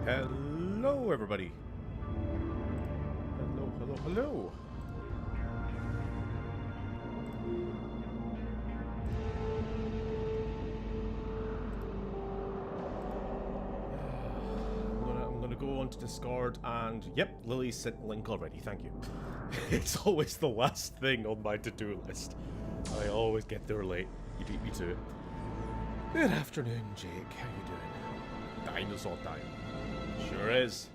Hello, everybody. Hello, hello, hello. I'm gonna go onto Discord and yep, Lily sent the link already. Thank you. It's always the last thing on my to-do list. I always get there late. You beat me to it. Good afternoon, Jake. How you doing? Dinosaur time. Sure is.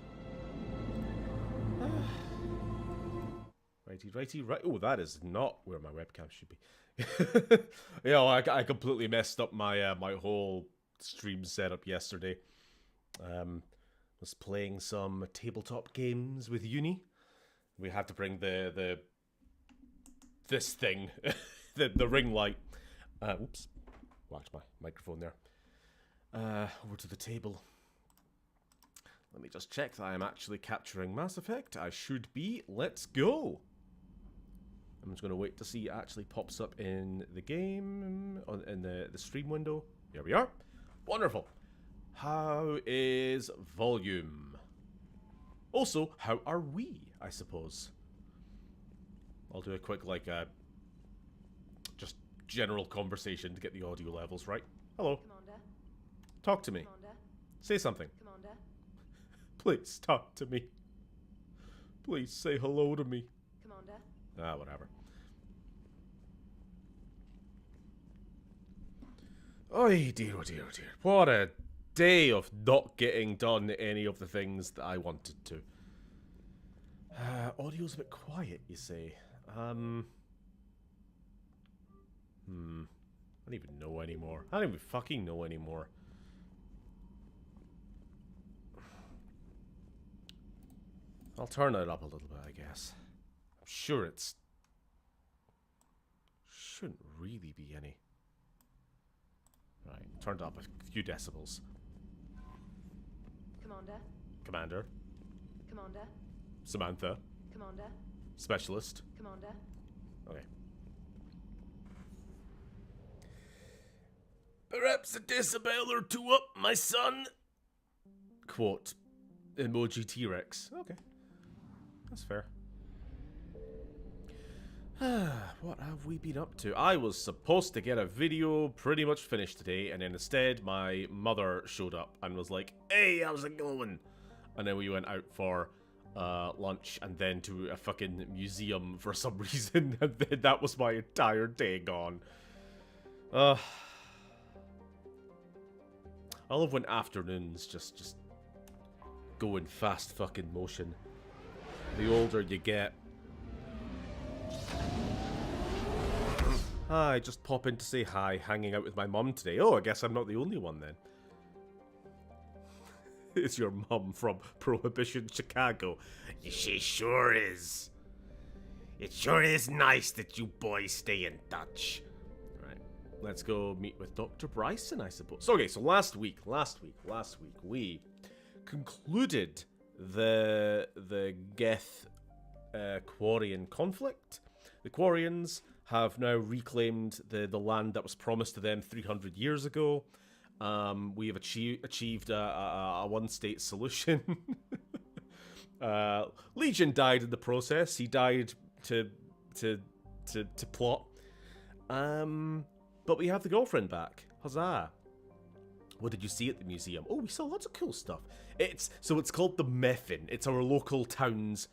Righty. Oh, that is not where my webcam should be. Yeah, I completely messed up my my whole stream setup yesterday. Was playing some tabletop games with uni. We had to bring this thing, the ring light. Oops, whacked my microphone there. Over to the table. Let me just check that I am actually capturing Mass Effect. I should be. Let's go. I'm just going to wait to see it actually pops up in the game, in the stream window. Here we are. Wonderful. How is volume? Also, how are we, I suppose? I'll do a quick, just general conversation to get the audio levels right. Hello. Commander. Talk to me. Commander. Say something. Commander. Please talk to me. Please say hello to me. Commander. Whatever. Oy, dear, oh dear, oh dear. What a day of not getting done any of the things that I wanted to. Audio's a bit quiet, you say. I don't even know anymore. I don't even fucking know anymore. I'll turn it up a little bit, I guess. I'm sure it's... shouldn't really be any. Right, turned up a few decibels. Commander. Commander. Commander. Samantha. Commander. Specialist. Commander. Okay. Perhaps a decibel or two up, my son. Quote. Emoji T-Rex. Okay. That's fair. What have we been up to? I was supposed to get a video pretty much finished today, and then instead my mother showed up and was like, "Hey, how's it going?" And then we went out for lunch and then to a fucking museum for some reason, and then that was my entire day gone. I love when afternoons just go in fast fucking motion. The older you get. Hi, just pop in to say hi, hanging out with my mum today. Oh, I guess I'm not the only one then. It's your mum from Prohibition Chicago. She sure is. It sure is nice that you boys stay in touch. Right, let's go meet with Dr. Bryson, I suppose. Okay, so last week, we concluded the Geth Quarian conflict. The Quarians have now reclaimed the land that was promised to them 300 years ago. We have achieved a one-state solution. Legion died in the process. He died to plot. But we have the girlfriend back. Huzzah! What did you see at the museum? Oh, we saw lots of cool stuff. It's called the Meffin. It's our local town's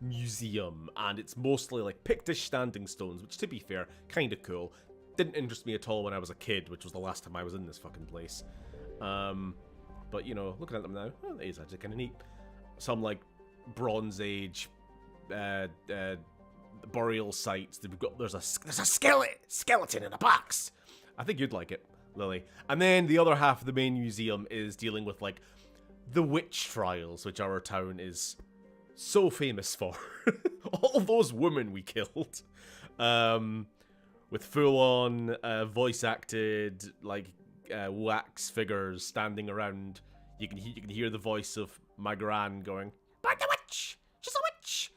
museum, and it's mostly like Pictish standing stones, which, to be fair, kind of cool. Didn't interest me at all when I was a kid, which was the last time I was in this fucking place. But you know, looking at them now, well, it is actually kind of neat. Some like Bronze Age burial sites. There's a skeleton in a box. I think you'd like it, Lily. And then the other half of the main museum is dealing with like the witch trials, which our town is so famous for. All those women we killed. With full-on voice-acted, like, wax figures standing around. You can hear the voice of my gran going, "But the witch! She's a witch!"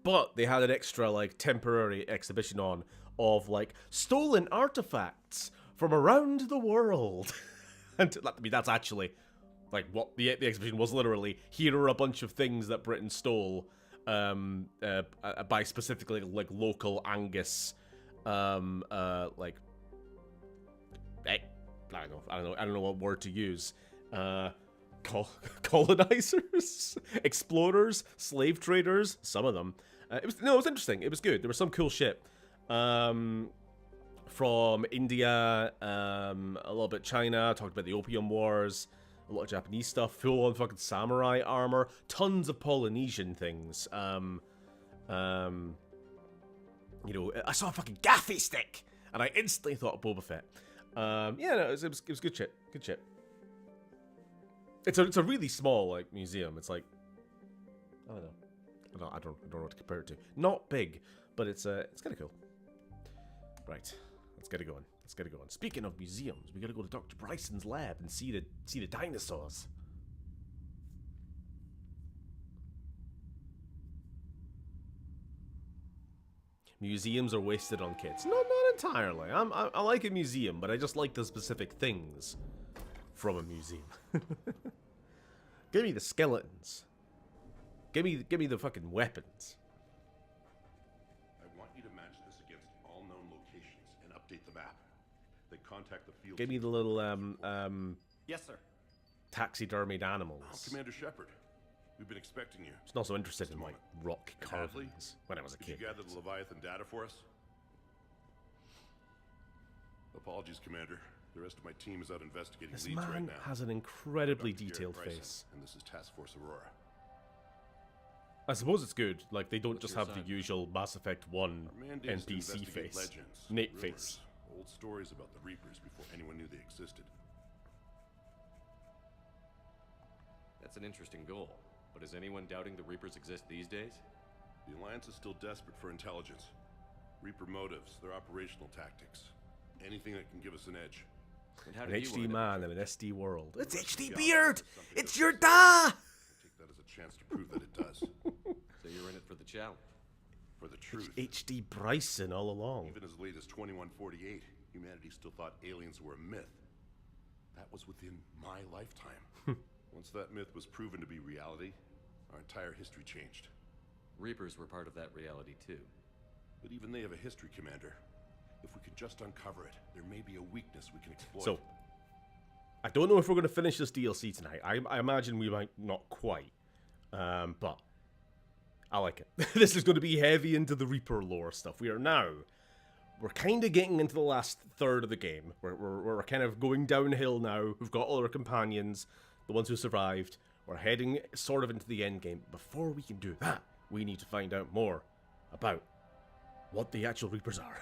But they had an extra, like, temporary exhibition on of, like, stolen artifacts from around the world. And I mean, that's Like, what the exhibition was literally, here are a bunch of things that Britain stole by specifically, like, local Angus, like, I don't know what word to use. Colonizers, explorers, slave traders, some of them. It was interesting. It was good. There was some cool shit. From India, a little bit China, talked about the Opium Wars, a lot of Japanese stuff, full on fucking samurai armor, tons of Polynesian things. You know, I saw a fucking gaffy stick, and I instantly thought of Boba Fett. Yeah, no, it was good shit. Good shit. It's a really small, like, museum. It's like, I don't know. I don't know what to compare it to. Not big, but it's kind of cool. Right, let's get it going. Speaking of museums, we gotta go to Dr. Bryson's lab and see the dinosaurs. Museums are wasted on kids. No, not entirely. I like a museum, but I just like the specific things from a museum. Give me the skeletons. Give me the fucking weapons. I want you to match this against all known locations and update the map. They contact the field. Give me the little Yes, sir. taxidermied animals. Oh, Commander Shepard. We've been expecting you. I was not so interested in like rock Hadley, carvings when I was a kid. Did you gather the Leviathan data for us? Apologies, Commander. The rest of my team is out investigating This leads right man now. has an incredibly Dr. detailed Garrett Bryson, face. And this is Task Force Aurora. I suppose it's good. Like, they don't just your have the assignment? usual Mass Effect 1 Our mandate is to NPC investigate face. legends, Nate rumors, face. old stories about the Reapers before anyone knew they existed. That's an interesting goal. But is anyone doubting the Reapers exist these days? The Alliance is still desperate for intelligence. Reaper motives, their operational tactics. Anything that can give us an edge. And how An did you HD learn man that? in an SD world. It's HD Yeah, Beard! something It's that- your da! I take that as a chance to prove that it does. So you're in it for the challenge. For the truth. HD Bryson all along. Even as late as 2148, humanity still thought aliens were a myth. That was within my lifetime. Once that myth was proven to be reality, our entire history changed. Reapers were part of that reality too. But even they have a history, Commander. If we could just uncover it, there may be a weakness we can exploit. So, I don't know if we're going to finish this DLC tonight. I imagine we might not quite. But I like it. This is going to be heavy into the Reaper lore stuff. We're kind of getting into the last third of the game. We're kind of going downhill now. We've got all our companions, the ones who survived. We're heading sort of into the end game. Before we can do that, we need to find out more about what the actual Reapers are,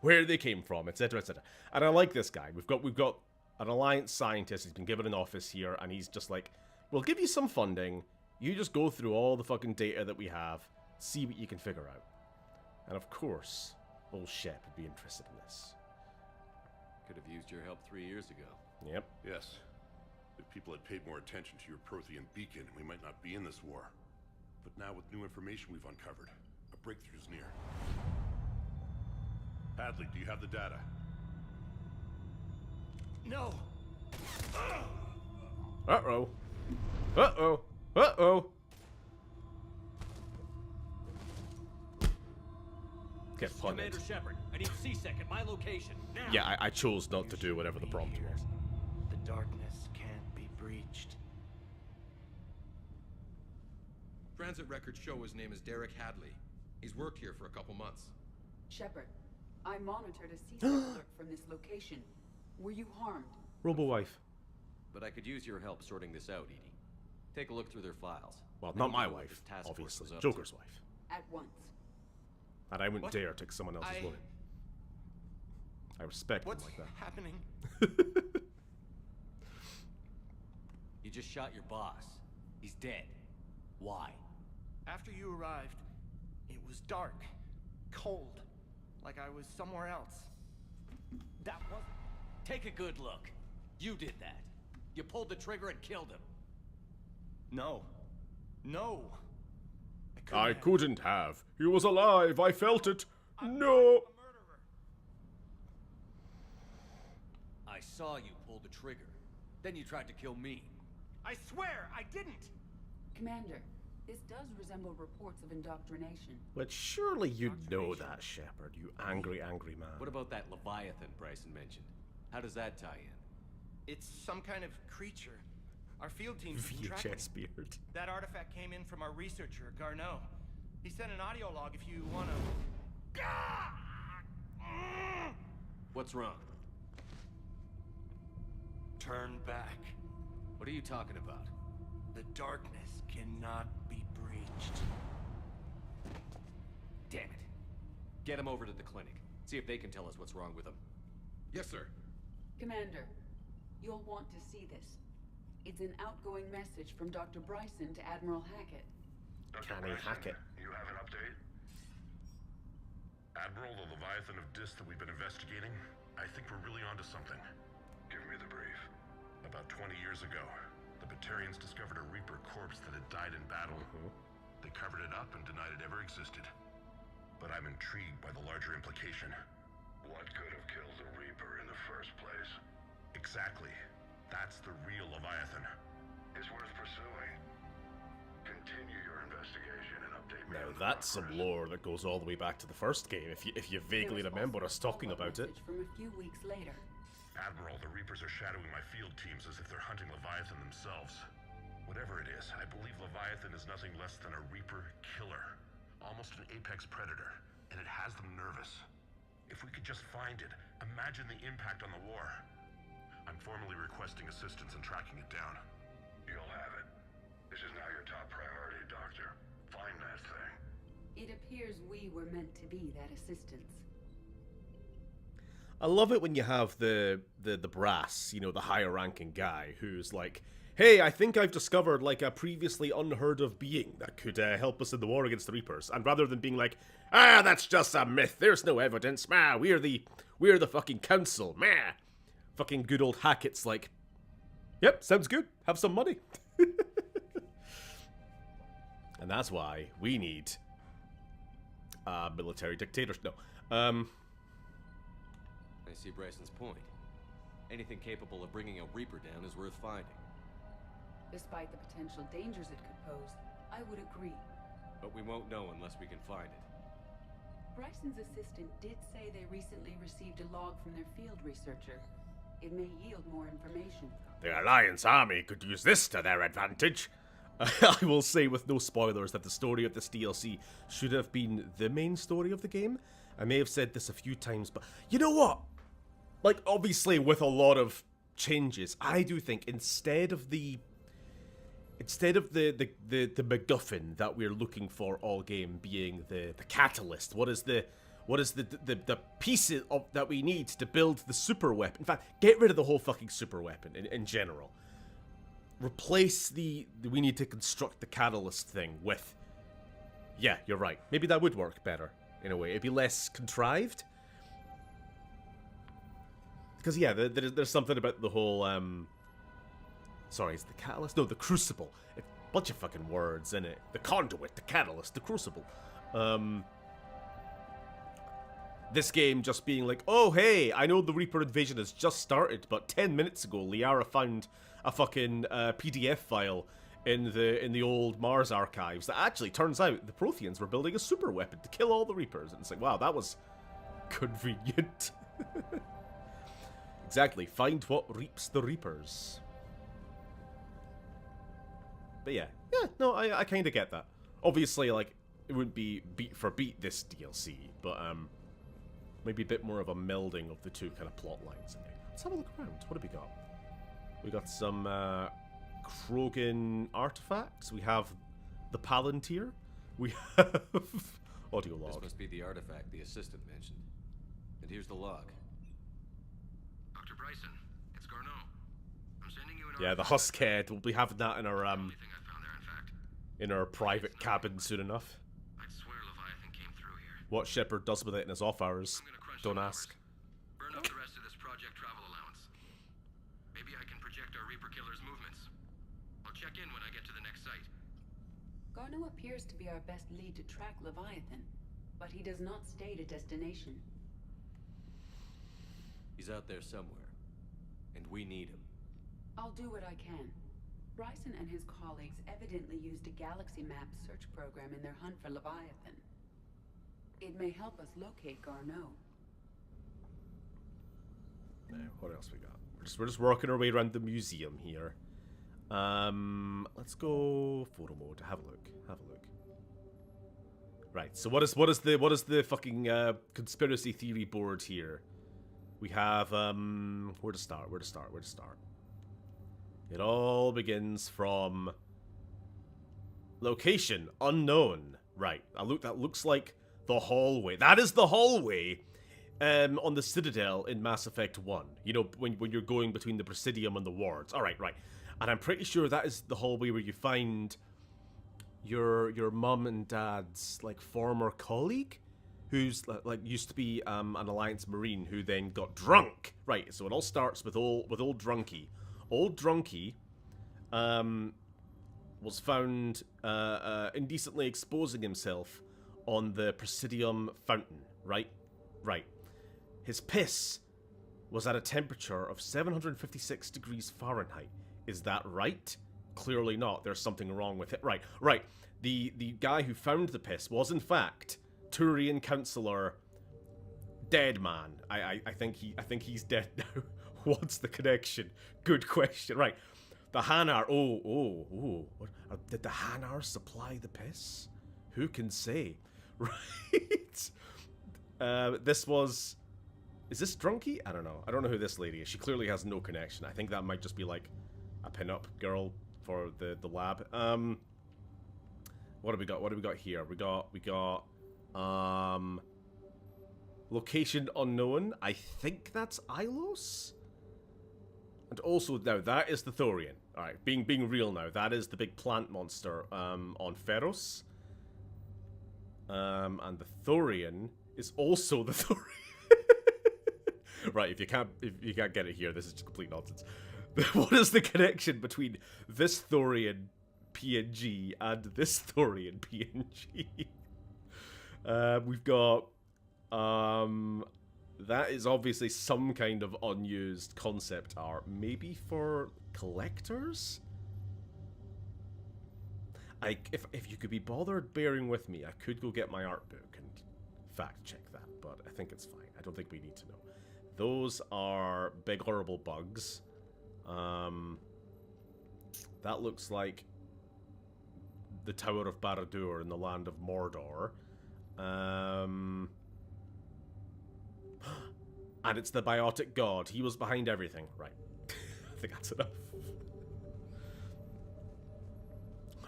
where they came from, etc., etc. And I like this guy. We've got an Alliance scientist. He's been given an office here, and he's just like, we'll give you some funding. You just go through all the fucking data that we have, see what you can figure out. And of course, old Shep would be interested in this. Could have used your help 3 years ago. Yep. Yes. If people had paid more attention to your Prothean beacon, we might not be in this war. But now with new information we've uncovered, a breakthrough's near. Hadley, do you have the data? No. Uh-oh. Uh-oh. Uh-oh. Get punted. Commander Shepard, I need C-Sec at my location now. Yeah, I chose not to do whatever the prompt was. The darkness can't be breached. Transit records show his name is Derek Hadley. He's worked here for a couple months. Shepard, I monitored a CSEC alert from this location. Were you harmed? Robo-wife. But I could use your help sorting this out, Edie. Take a look through their files. Well, I not need to my know what wife, this task force obviously. was up Joker's to. wife. At once. And I wouldn't What? dare take someone else's woman. I respect them What's like that. happening? You just shot your boss. He's dead. Why? After you arrived, it was dark, cold, like I was somewhere else. That was... Take a good look. You did that. You pulled the trigger and killed him. No. No. I couldn't have. He was alive. I felt it. No. A murderer. I saw you pull the trigger. Then you tried to kill me. I swear, I didn't! Commander, this does resemble reports of indoctrination. But surely you know that, Shepard, you angry, angry man. What about that Leviathan Bryson mentioned? How does that tie in? It's some kind of creature. Our field team's been tracking it. VHS beard. That artifact came in from our researcher, Garneau. He sent an audio log if you wanna... What's wrong? Turn back. What are you talking about? The darkness cannot be breached. Damn it. Get him over to the clinic. See if they can tell us what's wrong with him. Yes, sir. Commander, you'll want to see this. It's an outgoing message from Dr. Bryson to Admiral Hackett. Can he hack it? You have an update? Admiral, the Leviathan of Dis that we've been investigating, I think we're really onto something. Give me the brief. About 20 years ago, the Batarians discovered a Reaper corpse that had died in battle. They covered it up and denied it ever existed. But I'm intrigued by the larger implication. What could have killed the Reaper in the first place? Exactly. That's the real Leviathan. It's worth pursuing. Continue your investigation and update me. Now that's some lore that goes all the way back to the first game, if you vaguely remember us talking about it. From a few weeks later. Admiral, the Reapers are shadowing my field teams as if they're hunting Leviathan themselves. Whatever it is, I believe Leviathan is nothing less than a Reaper killer. Almost an apex predator, and it has them nervous. If we could just find it, imagine the impact on the war. I'm formally requesting assistance in tracking it down. You'll have it. This is now your top priority, Doctor. Find that thing. It appears we were meant to be that assistance. I love it when you have the brass, you know, the higher ranking guy who's like, hey, I think I've discovered like a previously unheard of being that could help us in the war against the Reapers. And rather than being like, that's just a myth, there's no evidence, we're the fucking council, fucking good old Hackett's like, yep, sounds good, have some money. And that's why we need military dictators. No. I see Bryson's point. Anything capable of bringing a Reaper down is worth finding. Despite the potential dangers it could pose, I would agree. But we won't know unless we can find it. Bryson's assistant did say they recently received a log from their field researcher. It may yield more information. The Alliance army could use this to their advantage. I will say with no spoilers that the story of this DLC should have been the main story of the game. I may have said this a few times, but you know what? Like, obviously with a lot of changes, I do think instead of the MacGuffin that we're looking for all game being the catalyst, what is the piece of that we need to build the super weapon? In fact, get rid of the whole fucking super weapon in general. Replace we need to construct the catalyst thing with, yeah, you're right. Maybe that would work better in a way. It'd be less contrived. Because yeah, there's something about the whole sorry, it's the catalyst? No, the crucible. A bunch of fucking words in it. The conduit, the catalyst, the crucible. This game just being like, oh hey, I know the Reaper invasion has just started, but 10 minutes ago Liara found a fucking PDF file in the old Mars archives that actually turns out the Protheans were building a super weapon to kill all the Reapers. And it's like, wow, that was convenient. Exactly, find what reaps the Reapers. But yeah, no, I kind of get that. Obviously, like, it wouldn't be beat for beat this DLC, but maybe a bit more of a melding of the two kind of plot lines. Let's have a look around. What have we got? We got some Krogan artifacts. We have the Palantir. We have audio log. This must be the artifact the assistant mentioned. And here's the log. Dr. Bryson, it's Garneau. I'm sending you an Yeah, the Huskhead. We'll be having that in our only thing I found there, in fact. in our private cabin soon enough. I'd swear Leviathan came through here. What Shepard does with it in his off hours, I'm gonna crush don't the ask. numbers. Burn up the rest of this project travel allowance. Maybe I can project our Reaper killer's movements. I'll check in when I get to the next site. Garneau appears to be our best lead to track Leviathan, but he does not state a destination. He's out there somewhere. And we need him. I'll do what I can. Bryson and his colleagues evidently used a galaxy map search program in their hunt for Leviathan. It may help us locate Garneau. Now, what else we got? We're just working our way around the museum here. Let's go photo mode. Have a look. Have a look. Right. So what is the fucking conspiracy theory board here? We have where to start? Where to start? Where to start? It all begins from location unknown. Right. That looks like the hallway. That is the hallway on the Citadel in Mass Effect 1. You know, when you're going between the Presidium and the wards. Alright, right. And I'm pretty sure that is the hallway where you find your mum and dad's, like, former colleague? Who's, like, used to be an Alliance Marine who then got drunk. Right, so it all starts with old Drunky. Old Drunky was found indecently exposing himself on the Presidium fountain, right? Right. His piss was at a temperature of 756 degrees Fahrenheit. Is that right? Clearly not. There's something wrong with it. Right, right. The guy who found the piss was, in fact, Turian Councillor Deadman. I think he's dead now. What's the connection? Good question. Right. The Hanar. Oh. Did the Hanar supply the piss? Who can say? Right. This was... Is this Drunky? I don't know. I don't know who this lady is. She clearly has no connection. I think that might just be like a pin-up girl for the lab. What do we got? What do we got here? We got location unknown. I think that's Ilos. And also now that is the Thorian. All right, being real now. That is the big plant monster on Feros. And the Thorian is also the Thorian. Right, if you can't get it here, this is just complete nonsense. What is the connection between this Thorian PNG and this Thorian PNG? We've got that is obviously some kind of unused concept art, maybe for collectors. If you could be bothered bearing with me, I could go get my art book and fact check that, but I think it's fine. I don't think we need to know. Those are big horrible bugs. That looks like the Tower of Barad-dûr in the land of Mordor. And it's the biotic god. He was behind everything. Right. I think that's enough.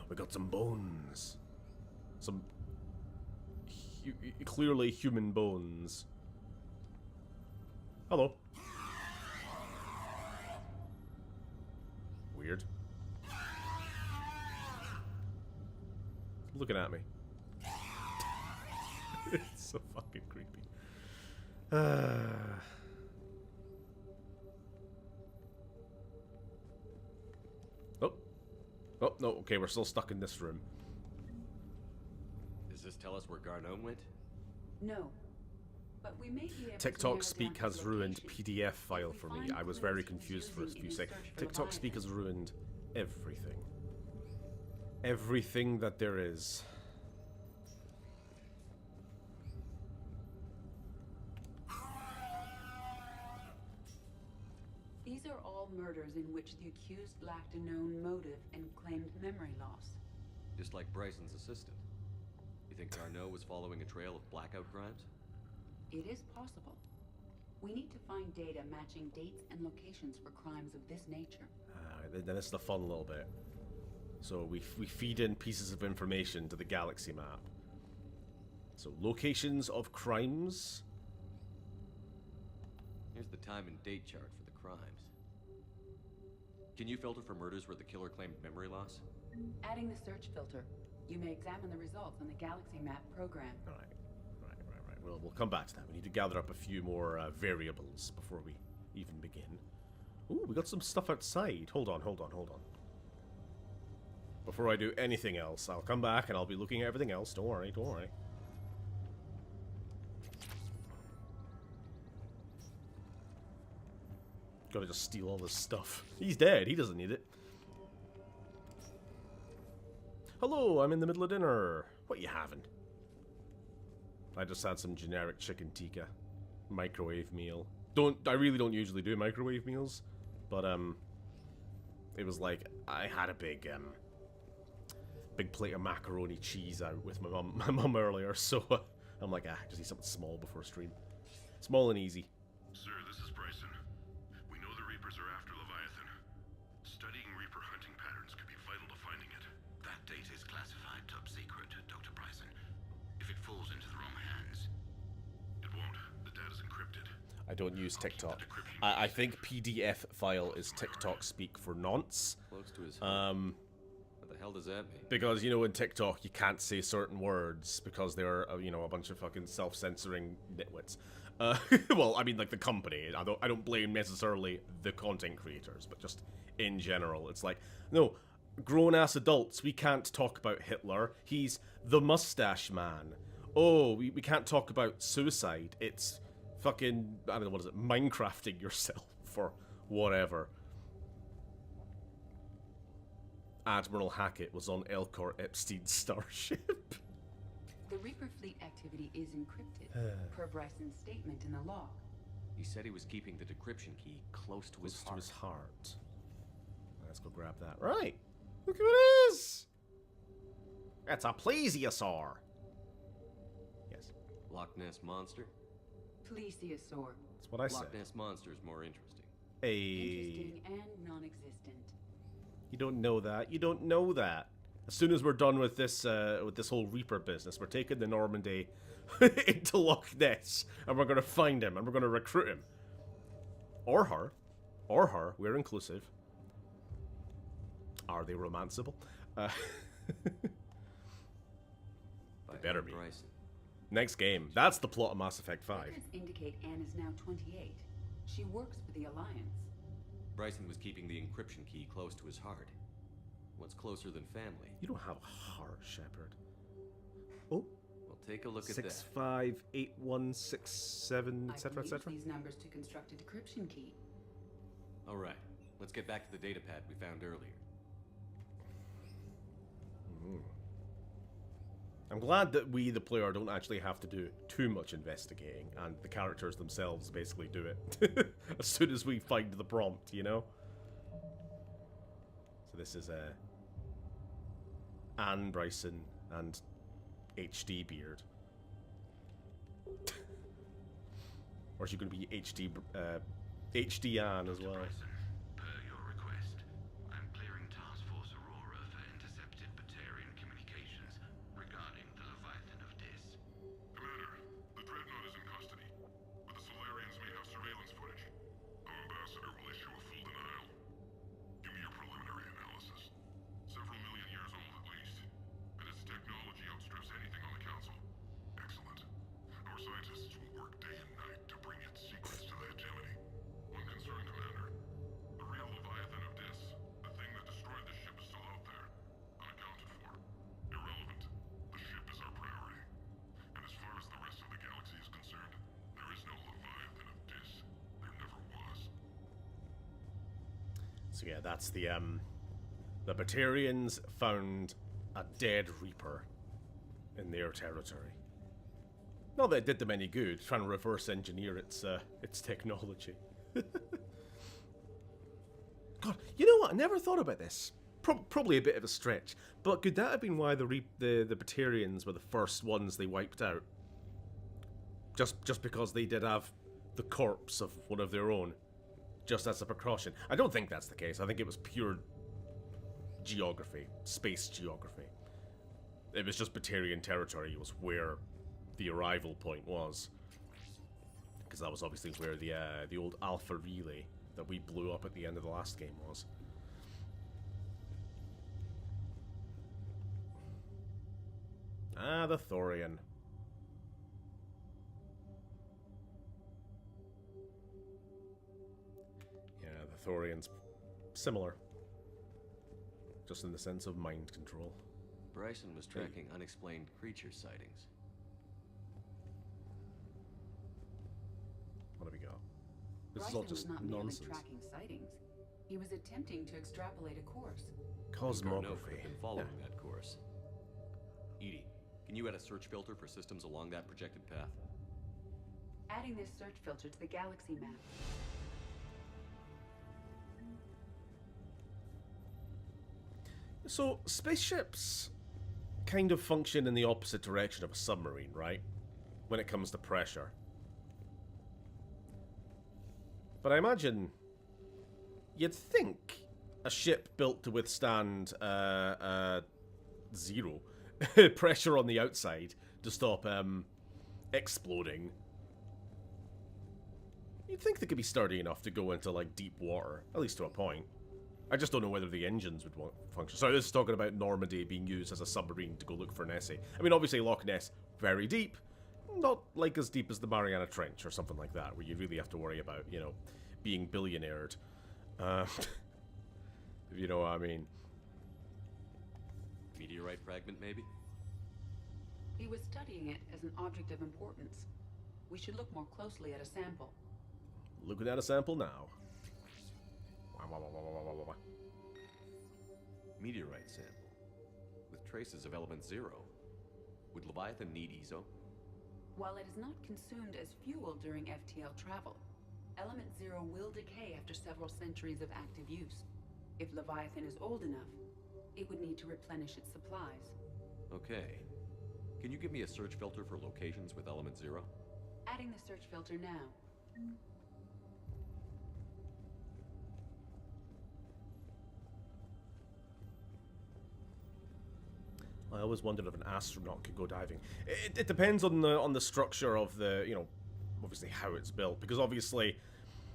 We got some bones. Some clearly human bones. Hello. Weird. Looking at me. It's so fucking creepy. Oh, no, okay, we're still stuck in this room. Does this tell us where Garneau went? No. But we may be able to TikTok narrow Speak down has his ruined location. PDF file for me. I was very confused for a few seconds. TikTok Speak has ruined everything. Everything that there is. These are all murders in which the accused lacked a known motive and claimed memory loss. Just like Bryson's assistant. You think Garneau was following a trail of blackout crimes? It is possible. We need to find data matching dates and locations for crimes of this nature. Then it's the fun little bit. So we feed in pieces of information to the galaxy map. So locations of crimes. Here's the time and date chart for the crimes. Can you filter for murders where the killer claimed memory loss? Adding the search filter. You may examine the results on the galaxy map program. All right. We'll come back to that. We need to gather up a few more variables before we even begin. Ooh, we got some stuff outside. Hold on. Before I do anything else, I'll come back and I'll be looking at everything else. Don't worry. Gotta just steal all this stuff. He's dead. He doesn't need it. Hello, I'm in the middle of dinner. What you having? I just had some generic chicken tikka. Microwave meal. I really don't usually do microwave meals. But, it was like, I had a big plate of macaroni cheese out with my mum earlier, so I'm like, just eat something small before stream. Small and easy. Sir, this is Bryson. We know the Reapers are after Leviathan. Studying Reaper hunting patterns could be vital to finding it. That data is classified top secret, Dr. Bryson. If it falls into the wrong hands... It won't. The data's encrypted. I don't use TikTok. I think PDF file is TikTok speak for nonce. Close to his heart. What the hell does that mean? Because, you know, in TikTok you can't say certain words because they're, you know, a bunch of fucking self-censoring nitwits. Well, I mean, like, the company. I don't blame necessarily the content creators, but just in general. It's like, no, grown-ass adults, we can't talk about Hitler. He's the mustache man. Oh, we can't talk about suicide. It's fucking, I don't know, what is it, Minecrafting yourself or whatever. Admiral Hackett was on Elcor Epstein's starship. The Reaper fleet activity is encrypted, per Bryson's statement in the log. He said he was keeping the decryption key close to his heart. Let's go grab that. Right. Look who it is. That's a plesiosaur. Yes. Loch Ness Monster? Plesiosaur. That's what I said. Loch Ness Monster is more interesting. Interesting and non-existent. You don't know that. You don't know that. As soon as we're done with this whole Reaper business, we're taking the Normandy into Loch Ness, and we're gonna find him, and we're gonna recruit him, or her. We're inclusive. Are they romanceable? They better be. Bryson. Next game. That's the plot of Mass Effect 5. Records indicate Anne is now 28. She works for the Alliance. Bryson was keeping the encryption key close to his heart. What's closer than family? You don't have a heart, Shepard. Oh. Well, take a look at 6, that. 5, 8, 1, 6, 7, etc., I can use etc. these numbers to construct a decryption key. All right, let's get back to the data pad we found earlier. I'm glad that we, the player, don't actually have to do too much investigating, and the characters themselves basically do it as soon as we find the prompt, you know? So this is Anne Bryson and HD Beard. Or is she going to be HD Anne as well? Bryson, per your request, I'm clearing Task Force Aurora for intercepted Batarian communications regarding the Leviathan of Dis. Commander, the Dreadnought is in custody, but the Solarians may have surveillance footage. Our ambassador will issue a full denial. Give me your preliminary analysis. Several million years old at least, and its technology outstrips anything on the Council. Excellent. Our scientists will work day and night to bring its secrets to the hegemony. One concern, Commander. The real Leviathan of Dis, the thing that destroyed the ship, is still out there, unaccounted for. Irrelevant. The ship is our priority. And as far as the rest of the galaxy is concerned, there is no Leviathan of Dis. There never was. So yeah, that's the Batarians found a dead Reaper in their territory. Not that it did them any good, trying to reverse engineer its technology. God, you know what? I never thought about this. Probably a bit of a stretch, but could that have been why the Batarians were the first ones they wiped out? Just because they did have the corpse of one of their own, just as a precaution. I don't think that's the case. I think it was pure geography, space geography. It was just Batarian territory was where the arrival point was, because that was obviously where the old Alpha Relay that we blew up at the end of the last game was. Ah, the Thorian. Yeah, the Thorian's similar, just in the sense of mind control. Bryson was tracking unexplained creature sightings. What have we got? This is all Bryson just was not merely nonsense. tracking sightings. He was attempting to extrapolate a course. Garneau could have Cosmography. been following that course. Edie, can you add a search filter for systems along that projected path? Adding this search filter to the galaxy map. So, spaceships kind of function in the opposite direction of a submarine, right? When it comes to pressure. But I imagine you'd think a ship built to withstand zero pressure on the outside to stop exploding. You'd think they could be sturdy enough to go into like deep water, at least to a point. I just don't know whether the engines would function. Sorry, this is talking about Normandy being used as a submarine to go look for Nessie. I mean, obviously Loch Ness, very deep. Not like as deep as the Mariana Trench or something like that, where you really have to worry about, you know, being billionaired. If you know what I mean. Meteorite fragment, maybe? He was studying it as an object of importance. We should look more closely at a sample. Looking at a sample now. Meteorite sample. With traces of element 0. Would Leviathan need ESO? While it is not consumed as fuel during FTL travel, element 0 will decay after several centuries of active use. If Leviathan is old enough, it would need to replenish its supplies. Okay. Can you give me a search filter for locations with element 0? Adding the search filter now. I always wondered if an astronaut could go diving. It depends on the structure of the, you know, obviously how it's built. Because obviously,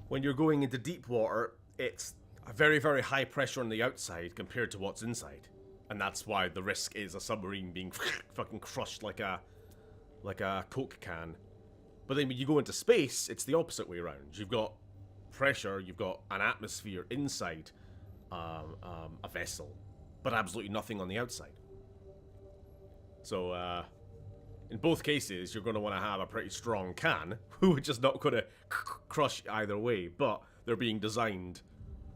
when you're going into deep water, it's a very, very high pressure on the outside compared to what's inside. And that's why the risk is a submarine being fucking crushed like a Coke can. But then when you go into space, it's the opposite way around. You've got pressure, you've got an atmosphere inside a vessel, but absolutely nothing on the outside. So, in both cases, you're going to want to have a pretty strong can, which is not going to crush either way, but they're being designed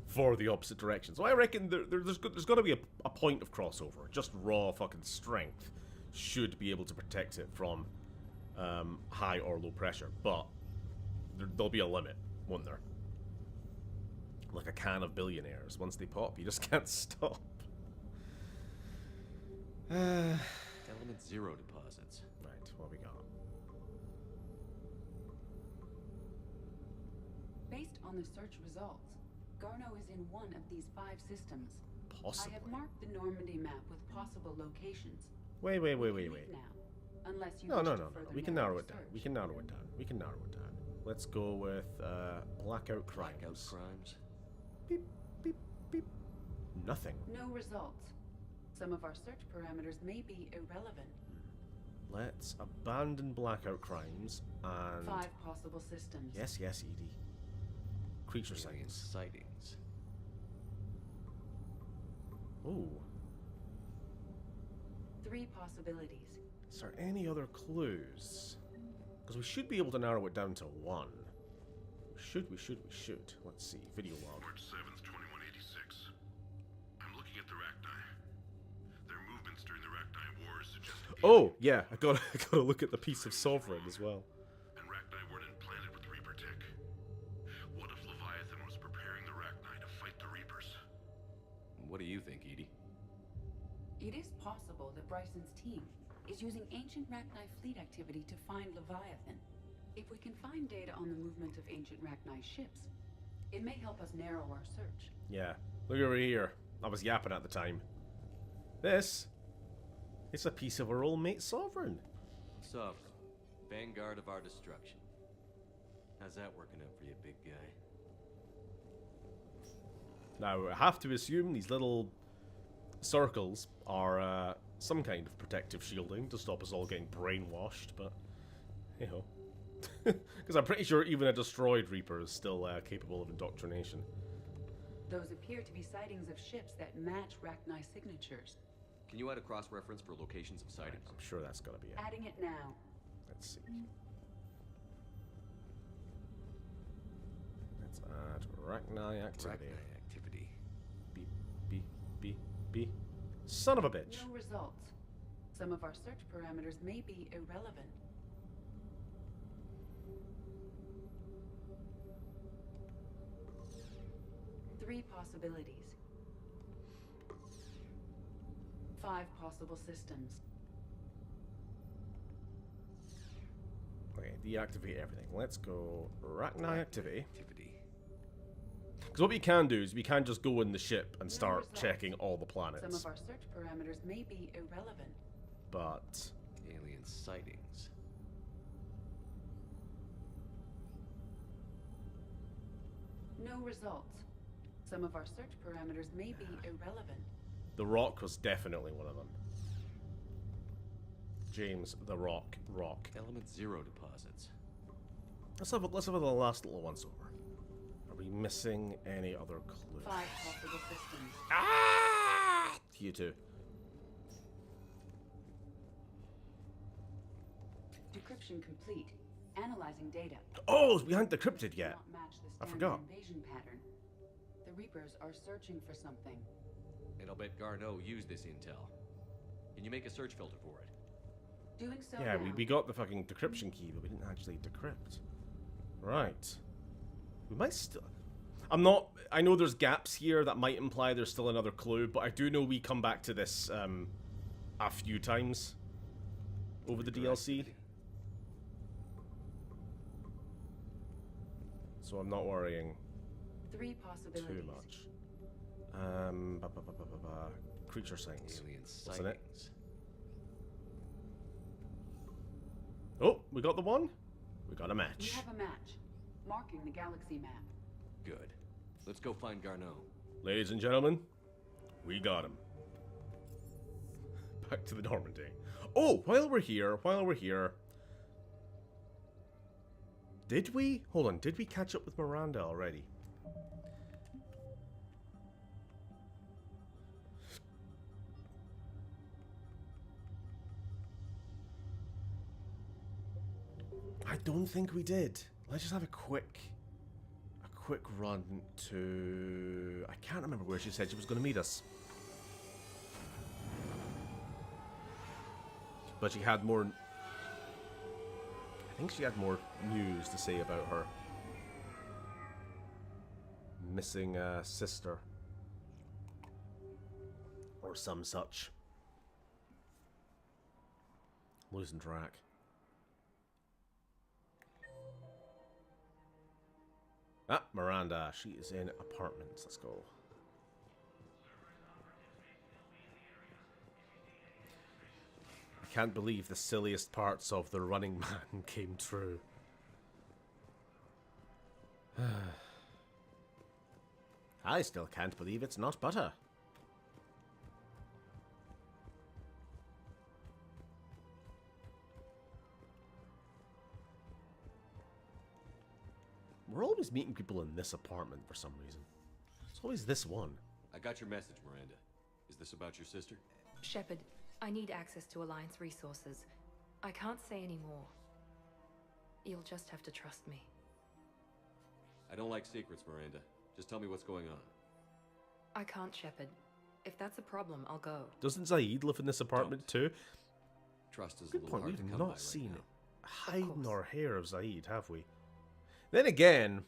for the opposite direction. So I reckon there's got to be a point of crossover. Just raw fucking strength should be able to protect it from high or low pressure, but there'll be a limit, won't there? Like a can of billionaires. Once they pop, you just can't stop. Element 0 deposits. Right, what we got? Based on the search results, Garneau is in one of these 5 systems. Possibly. I have marked the Normandy map with possible locations. Wait. Now, unless you No. wish to further We can narrow it the down. search. We can narrow it down. Let's go with blackout crimes. Blackout crimes? Beep, beep, beep. Nothing. No results. Some of our search parameters may be irrelevant. Let's abandon blackout crimes and 5 possible systems. yes, Edie. Creature Alien sightings. sightings. Ooh. 3 possibilities. Is there any other clues? Because we should be able to narrow it down to 1. We should. Let's see. Video log. March 7th, 2186. I'm looking at the Rachni. Their movements during the Rachni Wars suggest... Oh, yeah. I gotta look at the piece of Sovereign as well. And Rachni weren't implanted with Reaper tech. What if Leviathan was preparing the Rachni to fight the Reapers? What do you think, Edie? It is possible that Bryson's team is using ancient Rachni fleet activity to find Leviathan. If we can find data on the movement of ancient Rachni ships, it may help us narrow our search. Yeah. Look over here. I was yapping at the time. This is a piece of our old mate Sovereign. Sovereign. Vanguard of our destruction. How's that working out for you, big guy? Now, I have to assume these little circles are some kind of protective shielding to stop us all getting brainwashed, but, you know. Because I'm pretty sure even a destroyed Reaper is still capable of indoctrination. Those appear to be sightings of ships that match Rachni signatures. Can you add a cross-reference for locations of sightings? I'm sure that's gotta be it. Adding it now. Let's see. Let's add Rachni activity. Arachnite activity. Beep, beep, beep, beep. Son of a bitch. No results. Some of our search parameters may be irrelevant. Three possibilities. 5 possible systems. Okay, deactivate everything. Let's go Rachni activity. Activity. Because what we can do is we can just go in the ship and No start results. checking all the Some planets. of our search parameters may be irrelevant. But Alien sightings. No results. Some of our search parameters may be irrelevant. the Rock was definitely one of them. James the Rock. Element 0 deposits. Let's have the last little ones over. Are we missing any other clues? 5 possible systems. Ah! You too. Decryption complete. Analyzing data. Oh, we haven't decrypted yet. Not match the I standard forgot. invasion pattern. The Reapers are searching for something. And I'll bet Garneau used this intel. Can you make a search filter for it? Doing so Yeah, now. we got the fucking decryption key, but we didn't actually decrypt. Right. We might still... I know there's gaps here that might imply there's still another clue, but I do know we come back to this a few times over the DLC. So I'm not worrying 3 possibilities. too much. Creature signs. Alien Wasn't it? sightings. Oh, we got the one. We got a We match. have a match. Marking the galaxy map. Good. Let's go find Garneau. Ladies and gentlemen, we got him. Back to the Normandy. Oh, while we're here, did we? Hold on, did we catch up with Miranda already? I don't think we did. Let's just have a quick run to... I can't remember where she said she was going to meet us. But she had more... I think she had more news to say about her missing sister. Or some such. Losing track. Ah, Miranda. She is in apartments. Let's go. I can't believe the silliest parts of The Running Man came true. I still can't believe it's not butter. We're always meeting people in this apartment for some reason. It's always this one. I got your message, Miranda. Is this about your sister? Shepard, I need access to Alliance resources. I can't say any more. You'll just have to trust me. I don't like secrets, Miranda. Just tell me what's going on. I can't, Shepard. If that's a problem, I'll go. Doesn't Zaid live in this apartment too? Trust is a Good little point. hard to We've come by not right seen now. hide course. nor hair of Zaid, have we? Then again,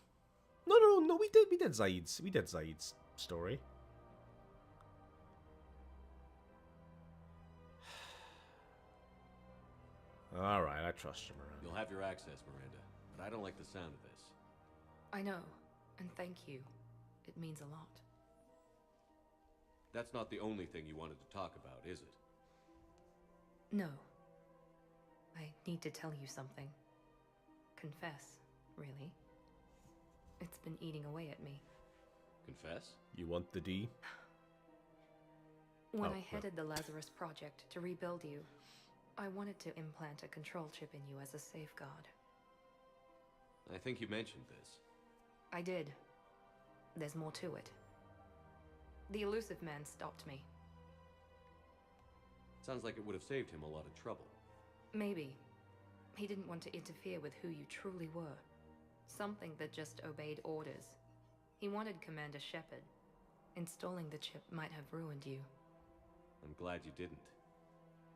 no. We did Zaid's story. All right, I trust you, Miranda. You'll have your access, Miranda, but I don't like the sound of this. I know, and thank you. It means a lot. That's not the only thing you wanted to talk about, is it? No. I need to tell you something. Confess, really. It's been eating away at me. Confess? You want the D? When Oh, I no. headed the Lazarus Project to rebuild you, I wanted to implant a control chip in you as a safeguard. I think you mentioned this. I did. There's more to it. The elusive man stopped me. Sounds like it would have saved him a lot of trouble. Maybe. He didn't want to interfere with who you truly were. Something that just obeyed orders. He wanted Commander Shepard. Installing the chip might have ruined you. I'm glad you didn't.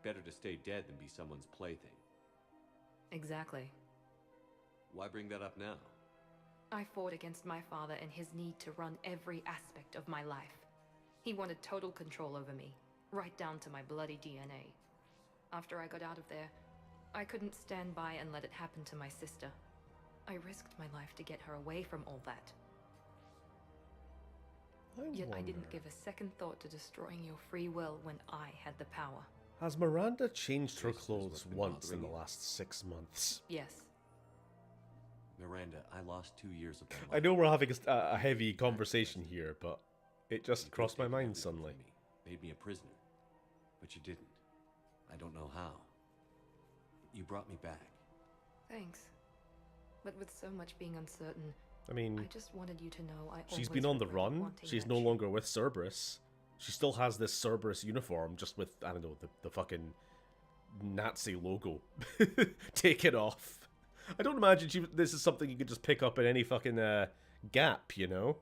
Better to stay dead than be someone's plaything. Exactly. Why bring that up now? I fought against my father and his need to run every aspect of my life. He wanted total control over me, right down to my bloody DNA. After I got out of there, I couldn't stand by and let it happen to my sister. I risked my life to get her away from all that. Yet I didn't give a second thought to destroying your free will when I had the power. Has Miranda changed her This is clothes what's been once in bothering the you. last 6 months? Yes. Miranda, I lost 2 years of my life. I know we're having a heavy conversation here, but it just You crossed my could've mind taken everything suddenly. from me, made me a prisoner. But you didn't. I don't know how. You brought me back. Thanks. But with so much being uncertain, I mean, I just wanted you to know I she's always been on the regretted run. wanting She's that no chip. longer with Cerberus. She still has this Cerberus uniform, just with, I don't know, the fucking Nazi logo taken off. I don't imagine this is something you could just pick up in any fucking Gap, you know?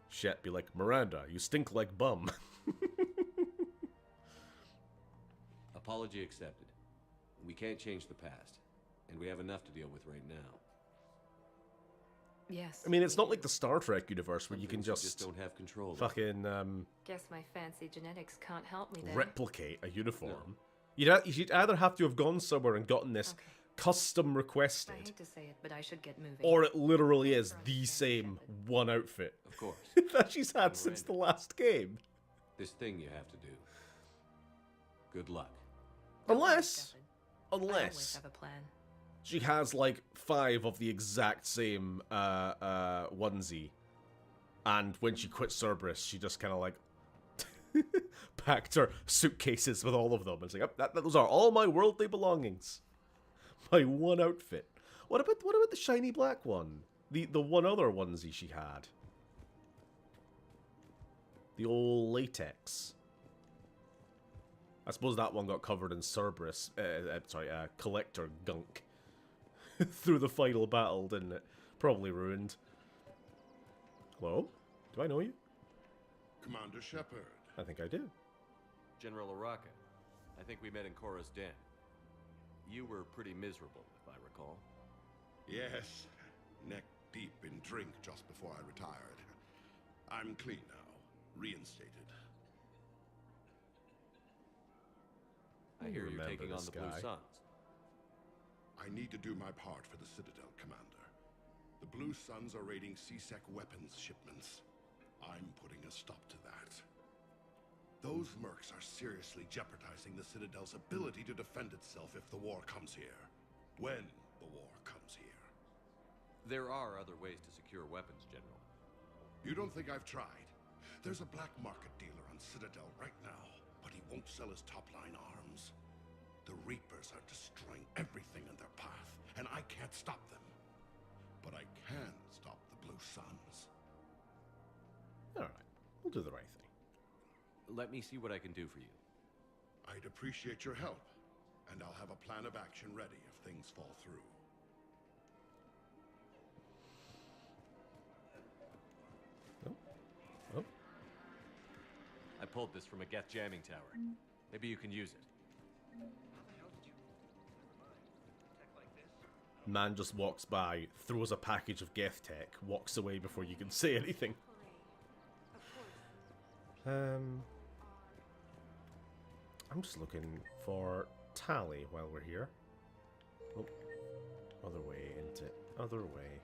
Shit, be like, Miranda, you stink like bum. Apology accepted. We can't change the past, and we have enough to deal with right now. Yes. I mean, it's we not do. like the Star Trek universe where Some you can things just don't have control of. fucking Guess my fancy genetics can't help me there. replicate a uniform. No. You'd either have to have gone somewhere and gotten this Okay. custom I requested, hate to say it, but I should get moving. or it literally is the same one outfit Of course. that she's had since the last game. This thing you have to do. Good luck. Unless I always unless have a plan. she has like 5 of the exact same onesie, and when she quit Cerberus, she just kind of like packed her suitcases with all of them. It's like, "Yep, those are all my worldly belongings, my one outfit." What about the shiny black one? The one other onesie she had, the old latex. I suppose that one got covered in Cerberus, collector gunk through the final battle, didn't it? Probably ruined. Hello? Do I know you? Commander Shepard. I think I do. General Araka, I think we met in Cora's den. You were pretty miserable, if I recall. Yes, neck deep in drink just before I retired. I'm clean now, reinstated. I hear you're remember taking on this the Blue guy. Suns. I need to do my part for the Citadel, Commander. The Blue Suns are raiding C-Sec weapons shipments. I'm putting a stop to that. Those mercs are seriously jeopardizing the Citadel's ability to defend itself if the war comes here. When the war comes here. There are other ways to secure weapons, General. You don't think I've tried? There's a black market dealer on Citadel right now, but he won't sell his top-line arms. The Reapers are destroying everything in their path, and I can't stop them. But I can stop the Blue Suns. Alright, we'll do the right thing. Let me see what I can do for you. I'd appreciate your help, and I'll have a plan of action ready if things fall through. Oh. I pulled this from a Geth jamming tower. Maybe you can use it. Man just walks by, throws a package of Geth tech, walks away before you can say anything. I'm just looking for Tally while we're here. Oh, other way, ain't it? Other way.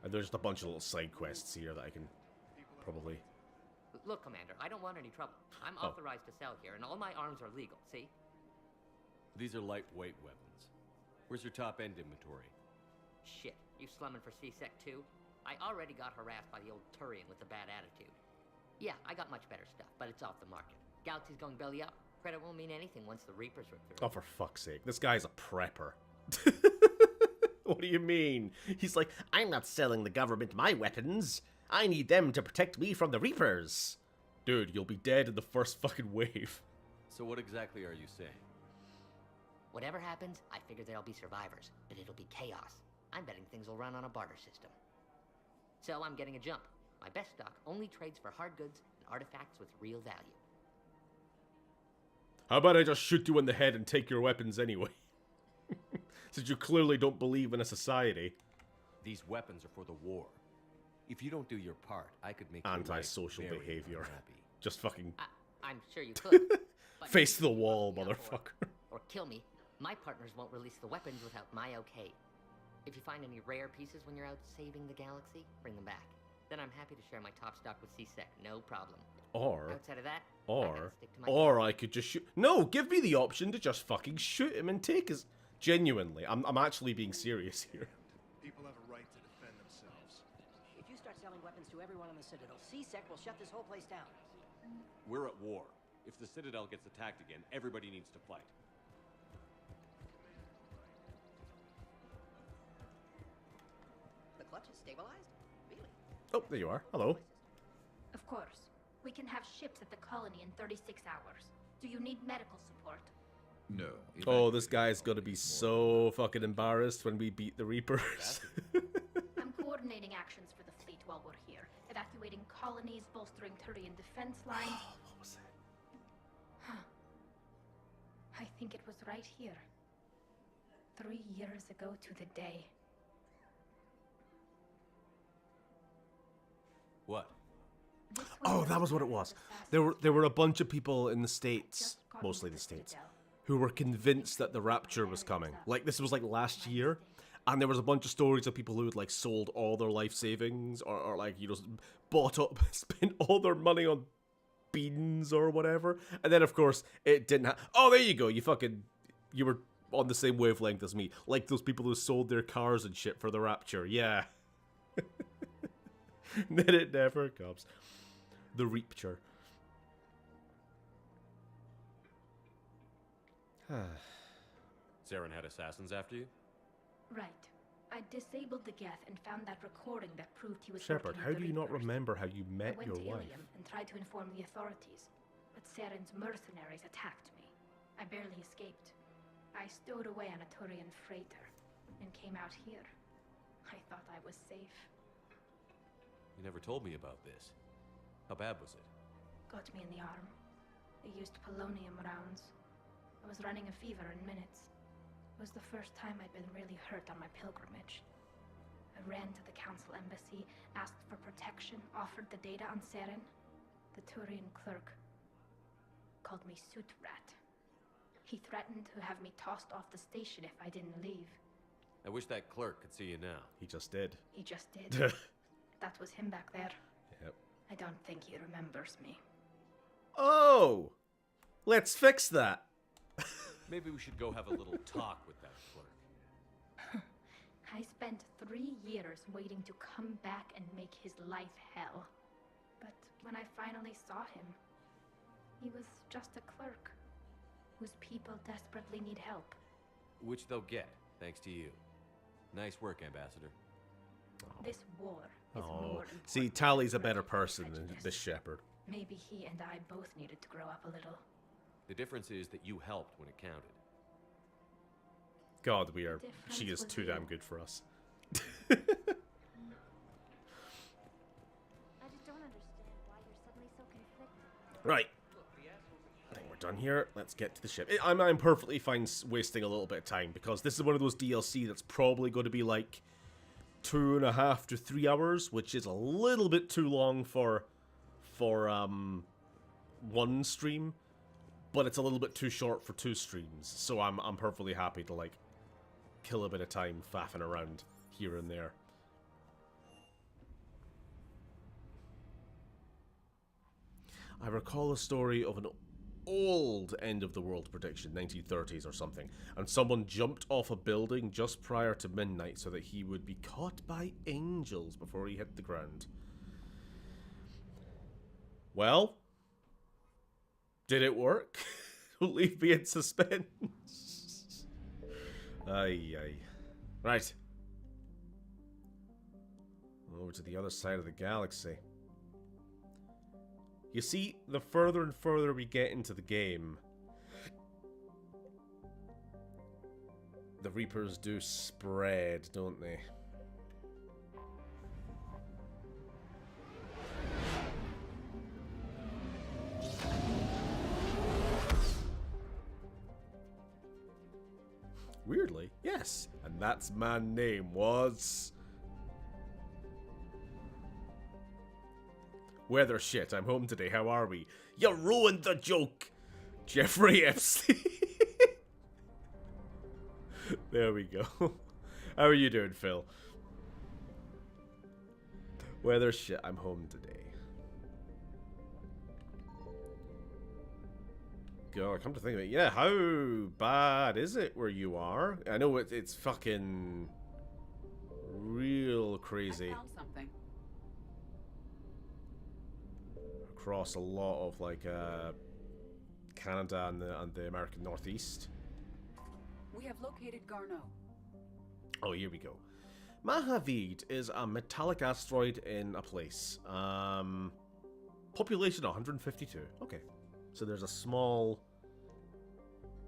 And there's just a bunch of little side quests here that I can probably... Look, Commander, I don't want any trouble. I'm Oh. authorized to sell here, and all my arms are legal, see? These are lightweight weapons. Where's your top-end inventory? Shit, you slumming for C-Sec too? I already got harassed by the old Turian with the bad attitude. Yeah, I got much better stuff, but it's off the market. Galaxy's going belly up. Credit won't mean anything once the Reapers rip through. Oh, for fuck's sake. This guy's a prepper. What do you mean? He's like, I'm not selling the government my weapons. I need them to protect me from the Reapers. Dude, you'll be dead in the first fucking wave. So what exactly are you saying? Whatever happens, I figure there'll be survivors, but it'll be chaos. I'm betting things will run on a barter system. So I'm getting a jump. My best stock only trades for hard goods and artifacts with real value. How about I just shoot you in the head and take your weapons anyway? Since you clearly don't believe in a society. These weapons are for the war. If you don't do your part, I could make your life Antisocial very behavior. unhappy. Just fucking I'm sure you could. But face to the you wall, won't be on board motherfucker. Or kill me. My partners won't release the weapons without my okay. If you find any rare pieces when you're out saving the galaxy, bring them back. Then I'm happy to share my top stock with CSEC, no problem. Outside of that, I gotta stick to my I could just shoot. No, give me the option to just fucking shoot him and take his. Genuinely, I'm actually being serious here. People have a right to defend themselves. If you start selling weapons to everyone on the Citadel, CSEC will shut this whole place down. We're at war. If the Citadel gets attacked again, everybody needs to fight. The clutch is stabilized? Really? Oh, there you are. Hello. Of course. We can have ships at the colony in 36 hours. Do you need medical support? No. Oh, this guy's gonna be so fucking embarrassed when we beat the Reapers. I'm coordinating actions for the fleet while we're here. Evacuating colonies, bolstering Turian defense lines. What was that? Huh. I think it was right here. 3 years ago to the day. What? Oh, that was what it was. There were a bunch of people in the States, mostly the States, who were convinced that the Rapture was coming. Like, this was like last year, and there was a bunch of stories of people who had like sold all their life savings or like, you know, bought up, spent all their money on beans or whatever, and then of course it didn't oh, there you go, you were on the same wavelength as me, like those people who sold their cars and shit for the Rapture. Yeah. Then it never comes. The Reapture. Saren had assassins after you? Right. I disabled the Geth and found that recording that proved he was Shepard, working how with do the you not Reapers. remember how you met I went your to wife? Ilium and tried to inform the authorities, but Saren's mercenaries attacked me. I barely escaped. I stowed away on a Turian freighter and came out here. I thought I was safe. You never told me about this. How bad was it? Got me in the arm. They used polonium rounds. I was running a fever in minutes. It was the first time I'd been really hurt on my pilgrimage. I ran to the council embassy, asked for protection, offered the data on Saren. The Turian clerk called me Soot Rat. He threatened to have me tossed off the station if I didn't leave. I wish that clerk could see you now. He just did. He just did. That was him back there. Yep. I don't think he remembers me. Oh! Let's fix that. Maybe we should go have a little talk with that clerk. I spent 3 years waiting to come back and make his life hell. But when I finally saw him, he was just a clerk whose people desperately need help. Which they'll get, thanks to you. Nice work, Ambassador. This war is more important. See, Tally's a better person than this Shepard. Maybe he and I both needed to grow up a little. The difference is that you helped when it counted. God, she is too damn good for us. I just don't understand why you're suddenly so conflicted. Right. I think we're done here. Let's get to the ship. I'm perfectly fine wasting a little bit of time, because this is one of those DLC that's probably going to be like 2.5 to 3 hours, which is a little bit too long for one stream, but it's a little bit too short for 2 streams. So I'm perfectly happy to like kill a bit of time faffing around here and there. I recall a story of an old end of the world prediction, 1930s or something, and someone jumped off a building just prior to midnight so that he would be caught by angels before he hit the ground. Well, did it work? Leave me in suspense. Aye. Right. Over to the other side of the galaxy. You see, the further and further we get into the game, The Reapers do spread, don't they? Weirdly, yes. And that's my name was... Weather shit, I'm home today, how are we? You ruined the joke! Jeffrey Epstein. There we go. How are you doing, Phil? Weather shit, I'm home today. God, come to think of it, yeah, how bad is it where you are? I know it's fucking real crazy. I found something. Across a lot of like Canada and the American Northeast. We have located Garneau. Oh, here we go. Mahavid is a metallic asteroid in a place. Population 152. Okay. So there's a small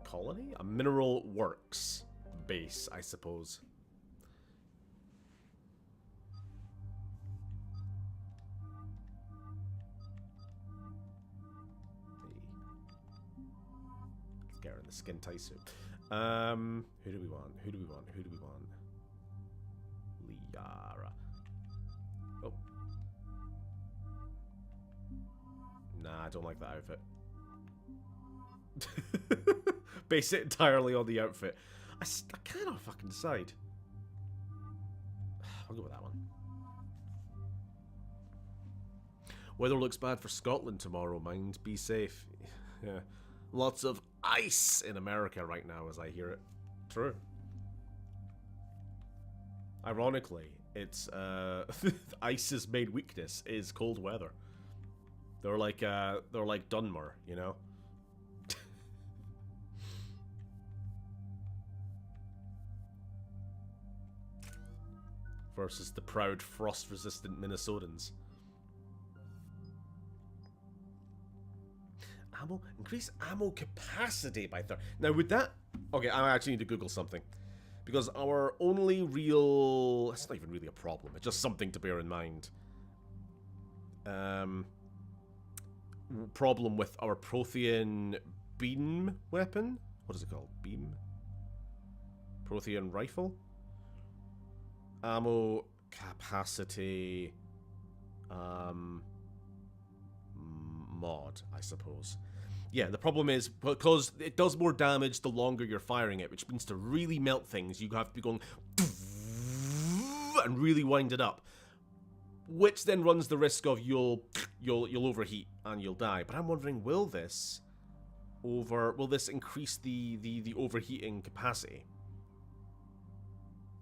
colony? A mineral works base, I suppose. Let's get her in the skin tie suit. Who do we want? Who do we want? Who do we want? Liara. Oh. Nah, I don't like that outfit. Base it entirely on the outfit. I cannot fucking decide. I'll go with that one. Weather looks bad for Scotland tomorrow, mind. Be safe. Yeah. Lots of ice in America right now as I hear it. True. Ironically, it's ICE's main weakness is cold weather. They're like Dunmer, you know? Versus the proud frost-resistant Minnesotans. Ammo? Increase ammo capacity by 30. Now, would that... Okay, I actually need to Google something. Because our only real... It's not even really a problem. It's just something to bear in mind. Problem with our Prothean beam weapon? What is it called? Beam? Prothean rifle? Ammo capacity... mod, I suppose. Yeah, the problem is, because it does more damage the longer you're firing it, which means to really melt things, you have to be going and really wind it up. Which then runs the risk of you'll overheat and you'll die. But I'm wondering, will this increase the overheating capacity?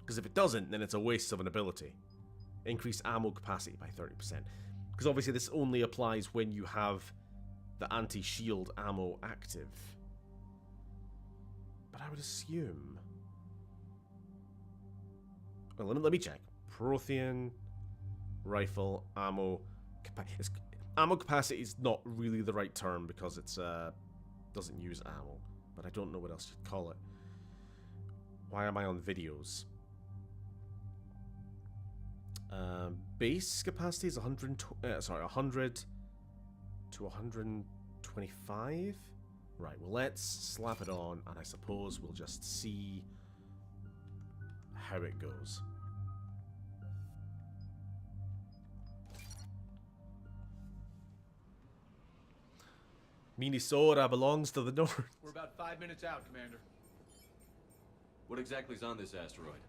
Because if it doesn't, then it's a waste of an ability. Increase ammo capacity by 30%. Because obviously this only applies when you have the anti-shield ammo active. But I would assume... Well, let me check. Prothean rifle ammo capacity. Ammo capacity is not really the right term because it's doesn't use ammo. But I don't know what else you'd call it. Why am I on videos? Base capacity is 100 to 125. Right, well, let's slap it on, and I suppose we'll just see how it goes. Minnesota belongs to the north. We're about 5 minutes out, Commander. What exactly is on this asteroid?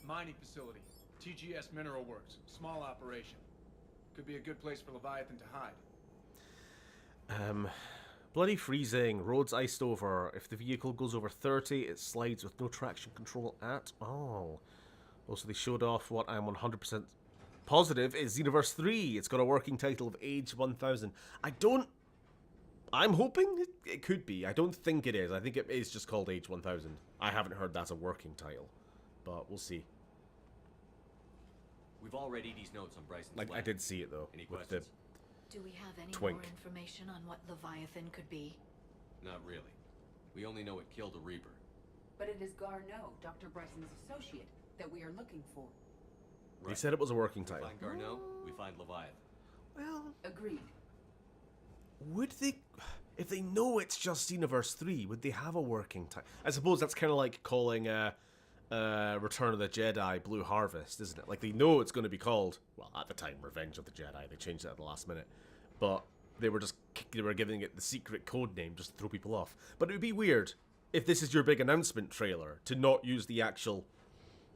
Mining facility. TGS Mineral Works. Small operation. Could be a good place for Leviathan to hide. Bloody freezing. Roads iced over. If the vehicle goes over 30, it slides with no traction control at all. Also, they showed off what I'm 100% positive is Xenoverse 3. It's got a working title of Age 1000. I'm hoping it could be. I don't think it is. I think it is just called Age 1000. I haven't heard that's a working title. But we'll see. We've all read Edie's notes on Bryson's I did see it, though. Any with questions? Do we have any twink. more information on what Leviathan could be? Not really. We only know it killed a Reaper. but it is Garneau, Dr. Bryson's associate, that we are looking for. They said it was a working We title. find Garneau, we find Leviathan. Well, Agreed. would they, if they know it's just Universe 3, would they have a working title? I suppose that's kind of like calling Return of the Jedi Blue Harvest, isn't it? Like, they know it's going to be called, well, at the time, Revenge of the Jedi. They changed it at the last minute. But they were giving it the secret code name just to throw people off. But it would be weird if this is your big announcement trailer to not use the actual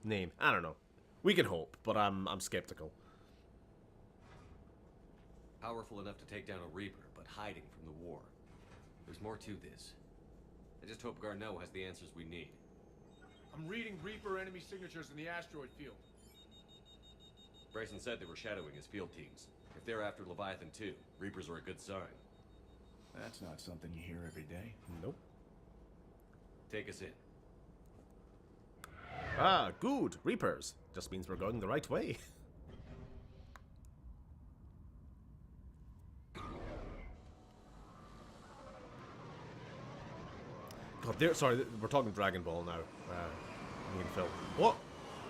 name. I don't know. We can hope, but I'm skeptical. Powerful enough to take down a Reaper, but hiding from the war. There's more to this. I just hope Garneau has the answers we need. I'm reading Reaper enemy signatures in the asteroid field. Bryson said they were shadowing his field teams. If they're after Leviathan too, Reapers are a good sign. That's not something you hear every day. Nope. Take us in. Ah, good. Reapers. Just means we're going the right way. God, sorry, we're talking Dragon Ball now. Me and Phil. What?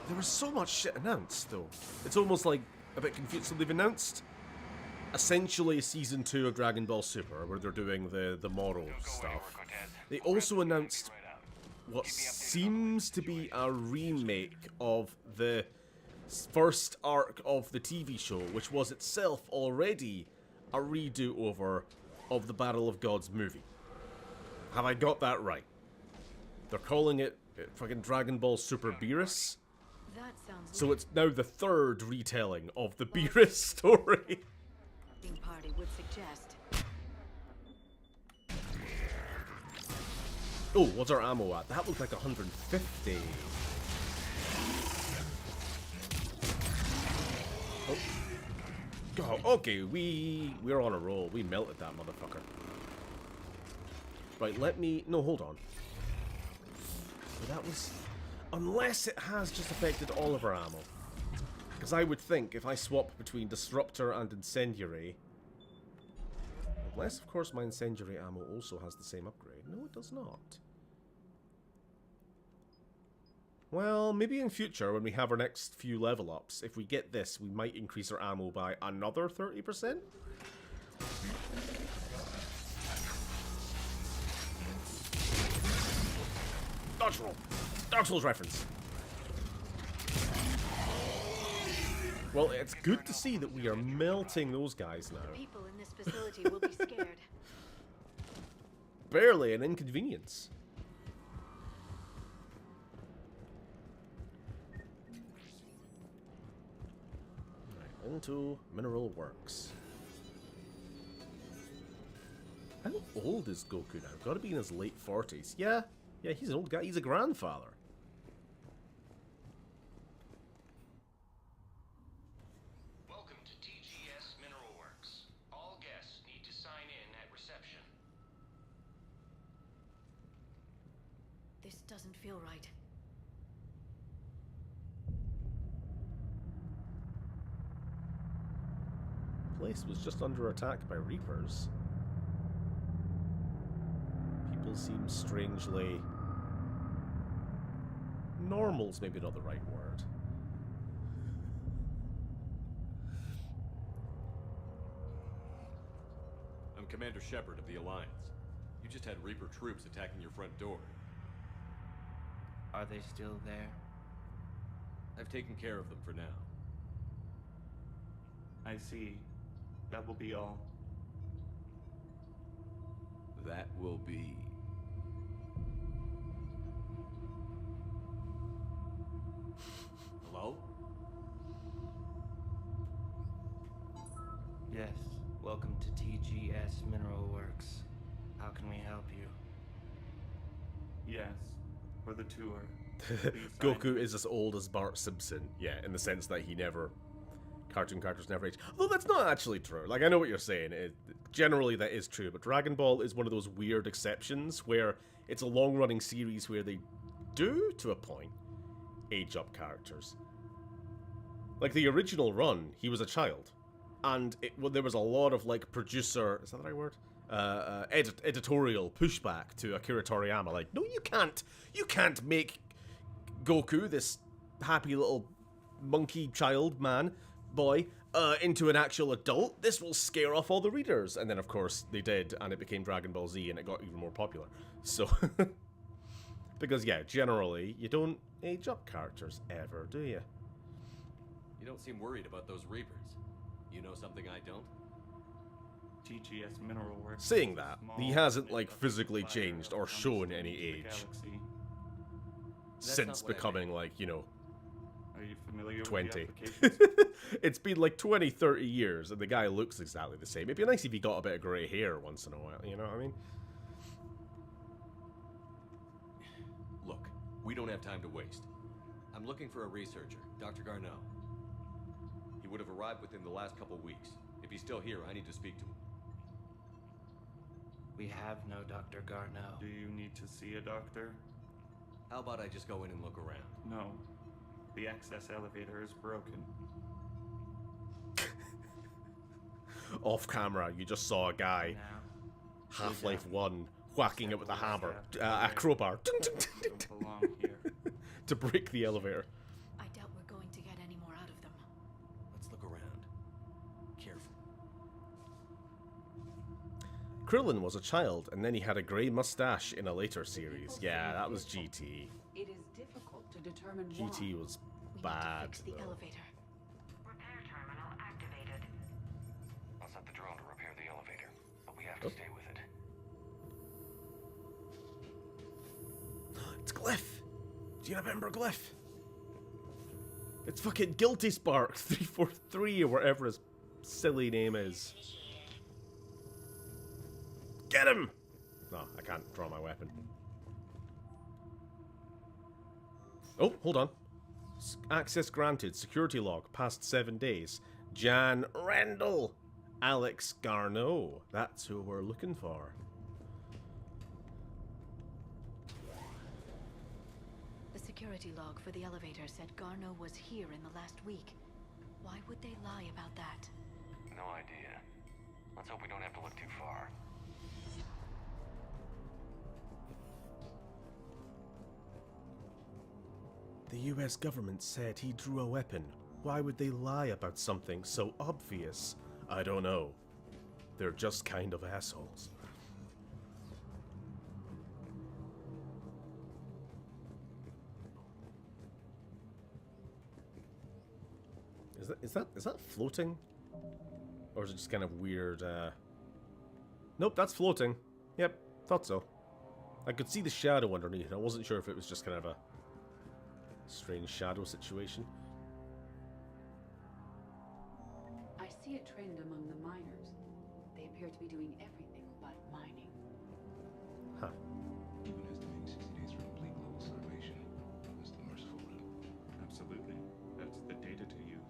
There was so much shit announced, though. It's almost like a bit confused. So they've announced essentially Season 2 of Dragon Ball Super, where they're doing the moral stuff. They also announced what seems to be a remake of the first arc of the TV show, which was itself already a redo-over of the Battle of Gods movie. Have I got that right? They're calling it fucking Dragon Ball Super Beerus. That sounds So it's now the third retelling of the Beerus story. party would suggest. Oh, what's our ammo at? That looked like 150. Oh. God, okay, we're on a roll. We melted that motherfucker. Right, let me... No, hold on. That was... Unless it has just affected all of our ammo. Because I would think if I swap between Disruptor and Incendiary... Unless, of course, my Incendiary ammo also has the same upgrade. No, it does not. Well, maybe in future, when we have our next few level ups, if we get this, we might increase our ammo by another 30%? Dodge roll! Dark Souls reference. Well, it's good to see that we are melting those guys now. People in this facility will be scared. Barely an inconvenience. Right, into Mineral Works. How old is Goku now? Gotta be in his late 40s. Yeah, he's an old guy. He's a grandfather. Welcome to TGS Mineral Works. All guests need to sign in at reception. This doesn't feel right. Place was just under attack by Reapers. People seem strangely... Normal's maybe not the right word. I'm Commander Shepard of the Alliance. You just had Reaper troops attacking your front door. Are they still there? I've taken care of them for now. I see. That will be all. That will be... Hello? Yes. Welcome to TGS Mineral Works. How can we help you? Yes. For the tour. Goku is as old as Bart Simpson. Yeah, in the sense that he never... Cartoon characters never age. Although that's not actually true. Like, I know what you're saying. Generally, that is true. But Dragon Ball is one of those weird exceptions where it's a long-running series where they do, to a point, age up characters. Like, the original run, he was a child. And there was a lot of, like, producer... Is that the right word? editorial pushback to Akira Toriyama. Like, no, you can't make Goku, this happy little monkey child boy, into an actual adult. This will scare off all the readers. And then, of course, they did, and it became Dragon Ball Z, and it got even more popular. So, because, yeah, generally, you don't age up characters ever, do you? You don't seem worried about those Reapers. You know something I don't? TGS Mineral Works. Saying that, he hasn't, like, physically changed or shown any age since becoming, like, you know, Are you familiar 20. with the applications? It's been like 20, 30 years, and the guy looks exactly the same. It'd be nice if he got a bit of grey hair once in a while, you know what I mean? Look, we don't have time to waste. I'm looking for a researcher, Dr. Garneau. He would have arrived within the last couple weeks. If he's still here, I need to speak to him. We have no Dr. Garneau. Do you need to see a doctor? How about I just go in and look around? No. The access elevator is broken. Off camera, you just saw a guy, Half-Life 1, whacking it with a hammer, a crowbar, to break the elevator. I doubt we're going to get any more out of them. Let's look around. Careful. Krillin was a child, and then he had a grey mustache in a later series. Yeah, that was GT. It is difficult to determine why. GT was bad. Fix the elevator. Repair terminal activated. I'll set the drone to repair the elevator, but we have to stay with it. It's Glyph! Do you remember Glyph? It's fucking Guilty Spark 343 or whatever his silly name is. Get him! No, I can't draw my weapon. Oh, hold on. Access granted. Security log. Past 7 days. Jan Randall. Alex Garneau. That's who we're looking for. The security log for the elevator said Garneau was here in the last week. Why would they lie about that? No idea. Let's hope we don't have to look too far. The US government said he drew a weapon. Why would they lie about something so obvious? I don't know. They're just kind of assholes. Is that floating? Or is it just kind of weird, Nope, that's floating. Yep, thought so. I could see the shadow underneath. I wasn't sure if it was just kind of a strange shadow situation. I see a trend among the miners. They appear to be doing everything but mining. Huh. Even estimating 60 days for complete global starvation. That's the merciful route. Absolutely. That's the data to use.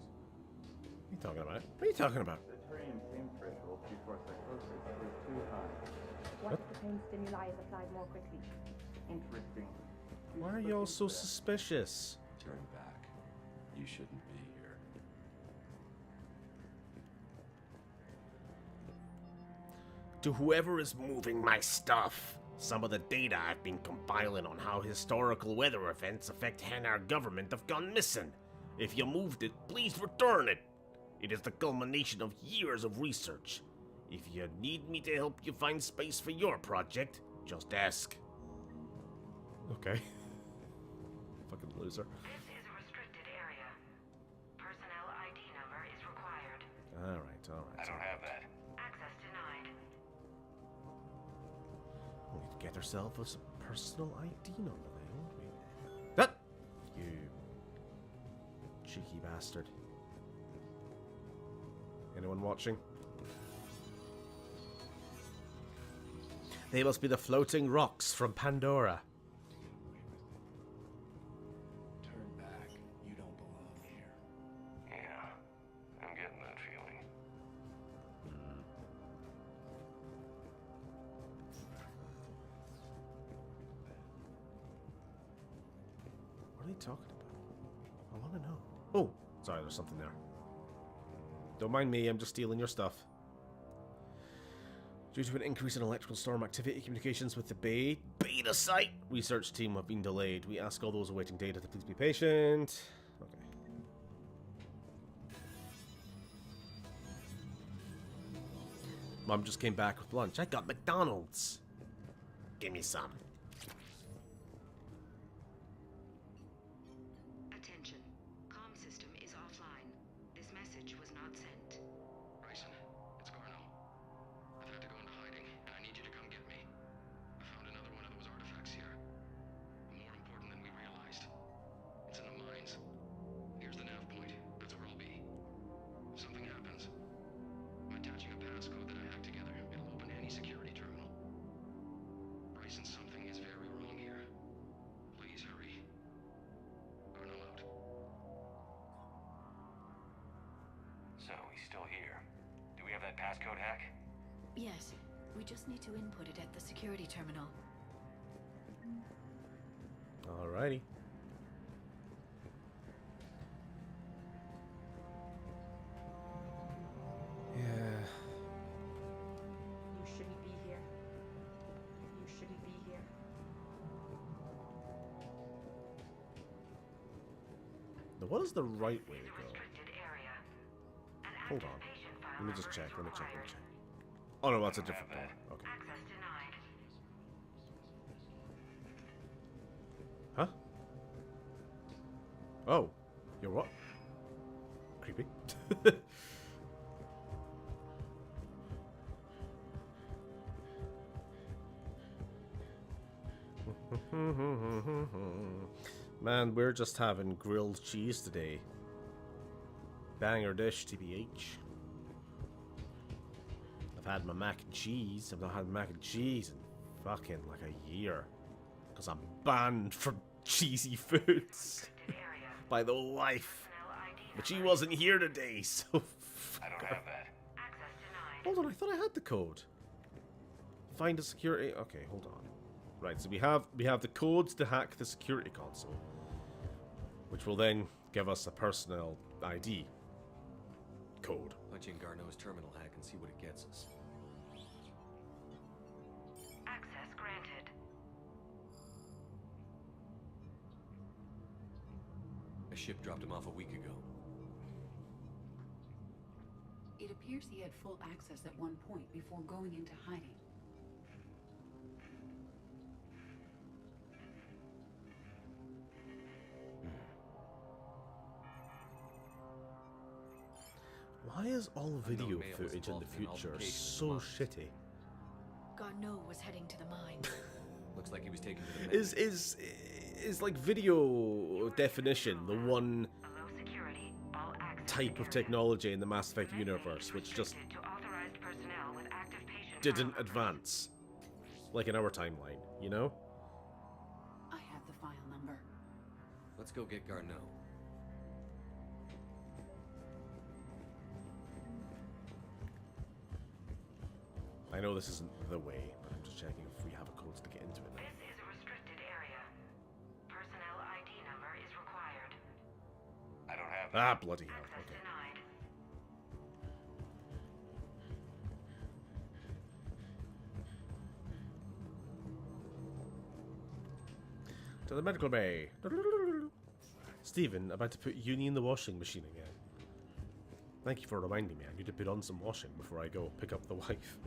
What are you talking about? What are you talking about? The Turium pain threshold before psychosis is too high. What if the pain stimuli is applied more quickly? Interesting. Why are y'all so suspicious? Turn back. You shouldn't be here. To whoever is moving my stuff, some of the data I've been compiling on how historical weather events affect our government have gone missing. If you moved it, please return it. It is the culmination of years of research. If you need me to help you find space for your project, just ask. Okay. Fucking loser. This is a restricted area. Personnel ID number is required. Alright. I don't have that. Access denied. We need to get ourselves a personal ID number then, won't we? That! You cheeky bastard. Anyone watching? They must be the floating rocks from Pandora. Turn back. You don't belong here. Yeah, I'm getting that feeling. What are you talking about? I want to know. Oh, sorry, there's something there. Don't mind me, I'm just stealing your stuff. Due to an increase in electrical storm activity, communications with the beta site research team have been delayed. We ask all those awaiting data to please be patient. Okay. Mom just came back with lunch. I got McDonald's. Give me some. Attention. Comm system is offline. This message was not sent. Bryson, it's Garno. I've had to go into hiding, and I need you to come get me. I found another one of those artifacts here. More important than we realized. It's in the mines. Here's the nav point. That's where I'll be. If something happens, I'm attaching a passcode that I hacked together. It'll open any security terminal. Bryson, something is very wrong here. Please hurry. Garno out. So, he's still here. Do we have that passcode hack? Yes, we just need to input it at the security terminal. Alrighty. Yeah. You shouldn't be here. You shouldn't be here. Now, what is the right way to go? Hold on. Let me just check. Let me check. Oh no, that's a different door. Okay. Huh? Oh. You're what? Creepy. Man, we're just having grilled cheese today. Banger dish, TBH. I've had my mac and cheese. I've not had mac and cheese in fucking like a year. Because I'm banned from cheesy foods. By the wife. But she wasn't here today, so... I don't have that. Hold on, I thought I had the code. Find a security... Okay, hold on. Right, so we have the codes to hack the security console. Which will then give us a personnel ID. Code. Punch in Garneau's terminal hack and see what it gets us. Access granted. A ship dropped him off a week ago. It appears he had full access at one point before going into hiding. Why is all video footage in the future so shitty? Garneau was heading to the mine. Looks like he was taken to the Is like video definition the one type of technology in the Mass Effect universe which just didn't advance like in our timeline, you know? I have the file number. Let's go get Garneau. I know this isn't the way, but I'm just checking if we have a code to get into it now. This is a restricted area. Personnel ID number is required. I don't have Ah, bloody hell. Okay. To the medical bay. Stephen, about to put Uni in the washing machine again. Thank you for reminding me. I need to put on some washing before I go pick up the wife.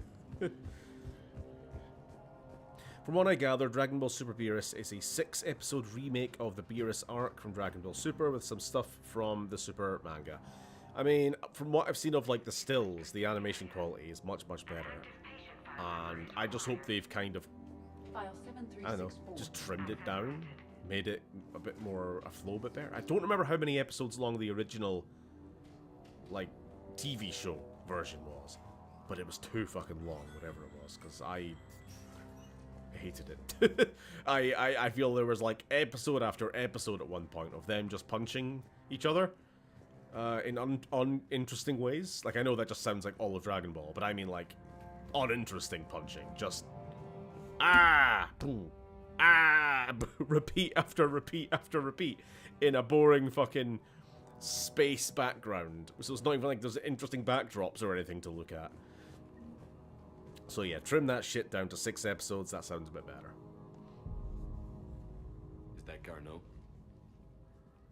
From what I gather, Dragon Ball Super Beerus is a 6-episode remake of the Beerus arc from Dragon Ball Super with some stuff from the Super manga. I mean, from what I've seen of like the stills, the animation quality is much, much better. And I just hope they've kind of, I don't know, just trimmed it down, made it a bit more, a flow bit better. I don't remember how many episodes long the original, like, TV show version was. But it was too fucking long, whatever it was, because I hated it. I feel there was like episode after episode at one point of them just punching each other in uninteresting ways. Like, I know that just sounds like all of Dragon Ball, but I mean like uninteresting punching. Just boom, repeat after repeat after repeat in a boring fucking space background. So it's not even like there's interesting backdrops or anything to look at. So yeah, trim that shit down to 6 episodes. That sounds a bit better. Is that Garneau?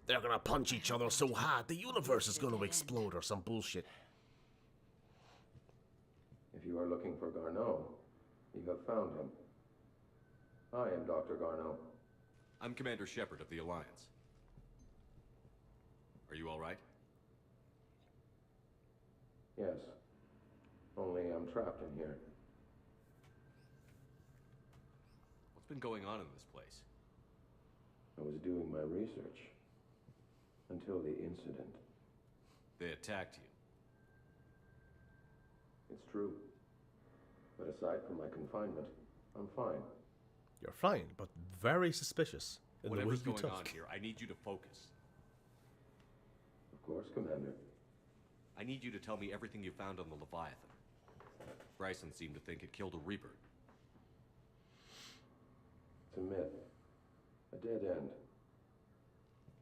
They're gonna punch each other so hard the universe is gonna explode or some bullshit. If you are looking for Garneau, you have found him. I am Dr. Garneau. I'm Commander Shepard of the Alliance. Are you all right? Yes. Only I'm trapped in here. What's been going on in this place? I was doing my research. Until the incident. They attacked you. It's true. But aside from my confinement, I'm fine. You're fine, but very suspicious in the way Whatever's you going on talk. here, I need you to focus. Of course, Commander. I need you to tell me everything you found on the Leviathan. Bryson seemed to think it killed a Reaper. It's a myth. A dead end.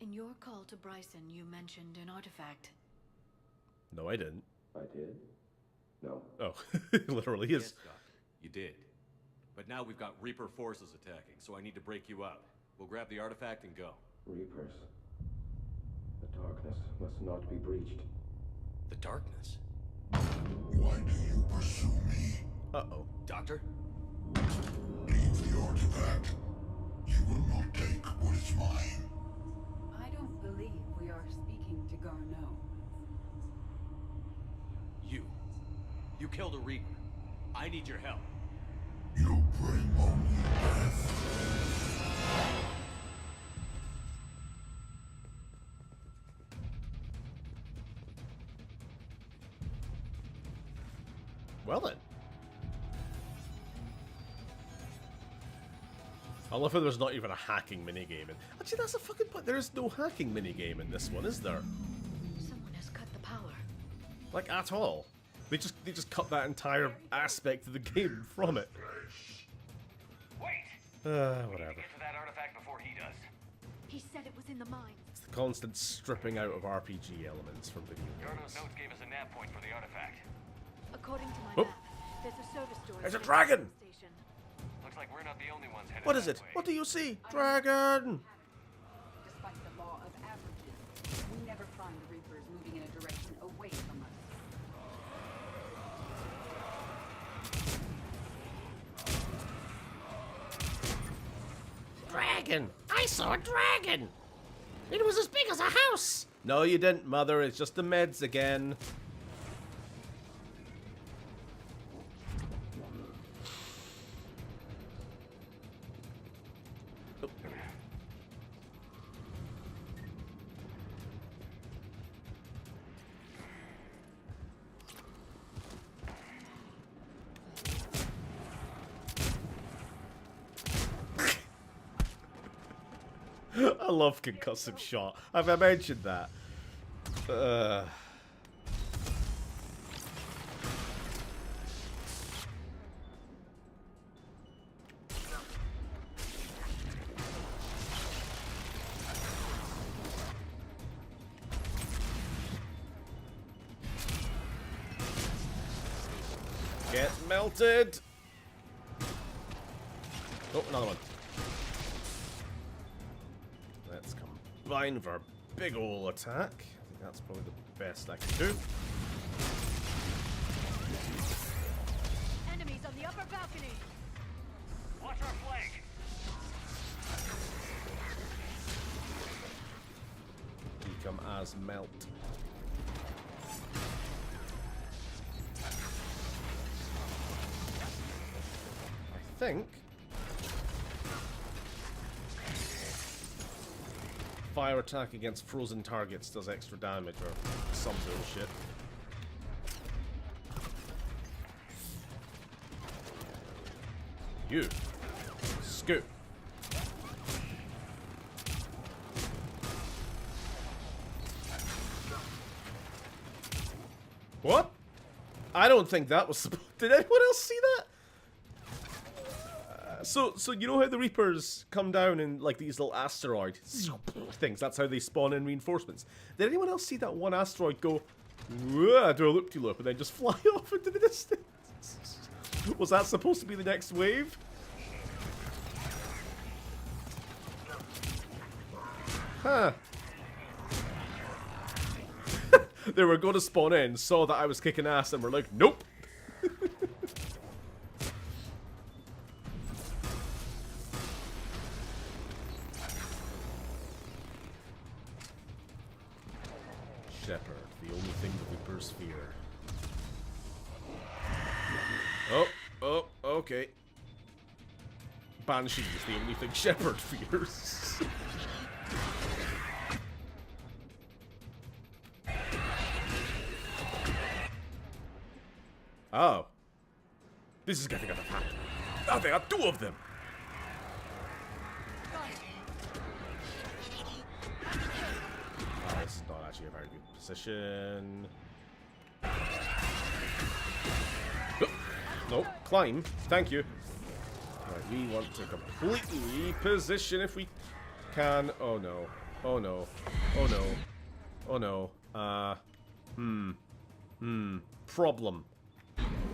In your call to Bryson, you mentioned an artifact. No, I didn't. I did? No. Oh, it literally is. Yes, Doctor, you did. But now we've got Reaper forces attacking, so I need to break you out. We'll grab the artifact and go. Reapers. The darkness must not be breached. The darkness? Why do you pursue me? Uh-oh. Doctor? Leave the artifact. You will not take what is mine. I don't believe we are speaking to Garneau. You killed a Reaper. I need your help. You bring only death. Well then. I love how there's not even a hacking minigame in. Actually, that's a fucking point. There is no hacking minigame in this one, is there? Someone has cut the power. Like, at all. They just cut that entire aspect of the game from it. Wait! Whatever. Get to that artifact before he does. He said it was in the mines. It's the constant stripping out of RPG elements from video Garneau's games. notes gave us a nav point for the artifact. According to my Oh. map, there's a service storage There's a next to dragon! the station. Looks like we're not the only ones headed What is that it? way. What do you see? Dragon! Despite the law of averages, we never find the Reapers moving in a direction away from us. Dragon! I saw a dragon! It was as big as a house! No, you didn't, Mother. It's just the meds again. I love concussive shot. Have I mentioned that? Get melted! Oh, another one. Let's combine for a big ol' attack. I think that's probably the best I can do. Enemies on the upper balcony. Watch our flank! Become as melt. I think fire attack against frozen targets does extra damage or some bullshit. You scoot. What? I don't think that was supposed. Did anyone else see that? So you know how the Reapers come down in like these little asteroid things? That's how they spawn in reinforcements. Did anyone else see that one asteroid go do a loop-de-loop and then just fly off into the distance? Was that supposed to be the next wave? Huh. They were going to spawn in, saw that I was kicking ass, and were like, nope. Shepherd, the only thing the Reapers fear. Oh, okay. Banshee is the only thing Shepherd fears. Oh. This is getting out of hand. Oh, there are two of them! Oh, this is not actually a very good position. Oh, no, climb. Thank you. Right, we want to completely position if we can. Oh no. Oh no. Oh no. Oh no. Problem.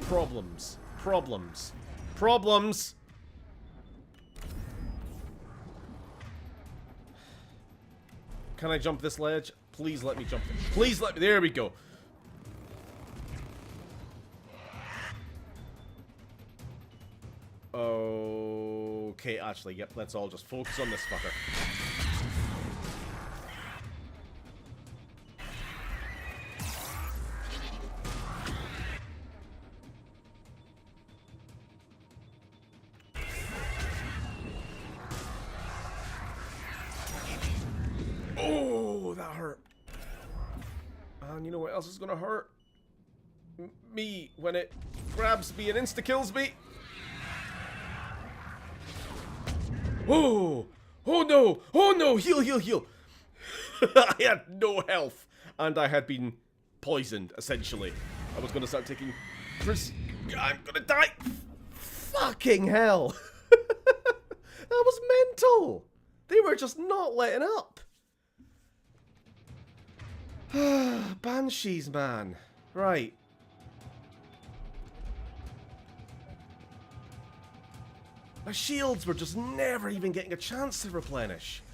Problems. Problems. Problems! Can I jump this ledge? Please let me jump it. Please let me. There we go. Okay, actually, yep, let's all just focus on this fucker. Oh, that hurt. And you know what else is gonna hurt? Me, when it grabs me and insta-kills me. Oh! Oh no! Oh no! Heal, heal, heal! I had no health. And I had been poisoned, essentially. I was gonna start taking... I'm gonna die! Fucking hell! That was mental! They were just not letting up. Banshees, man. Right. My shields were just never even getting a chance to replenish.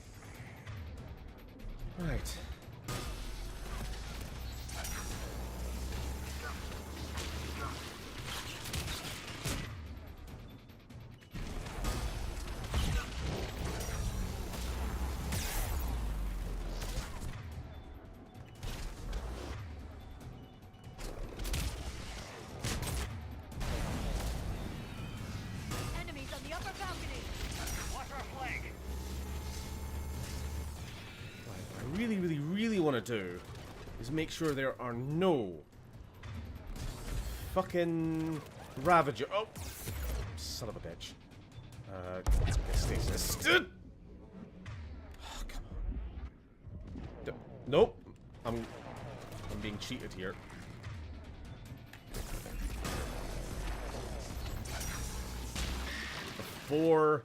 Right. Do is make sure there are no fucking Ravager. Oh, son of a bitch. Stasis. Oh, come on. Nope. I'm being cheated here. Before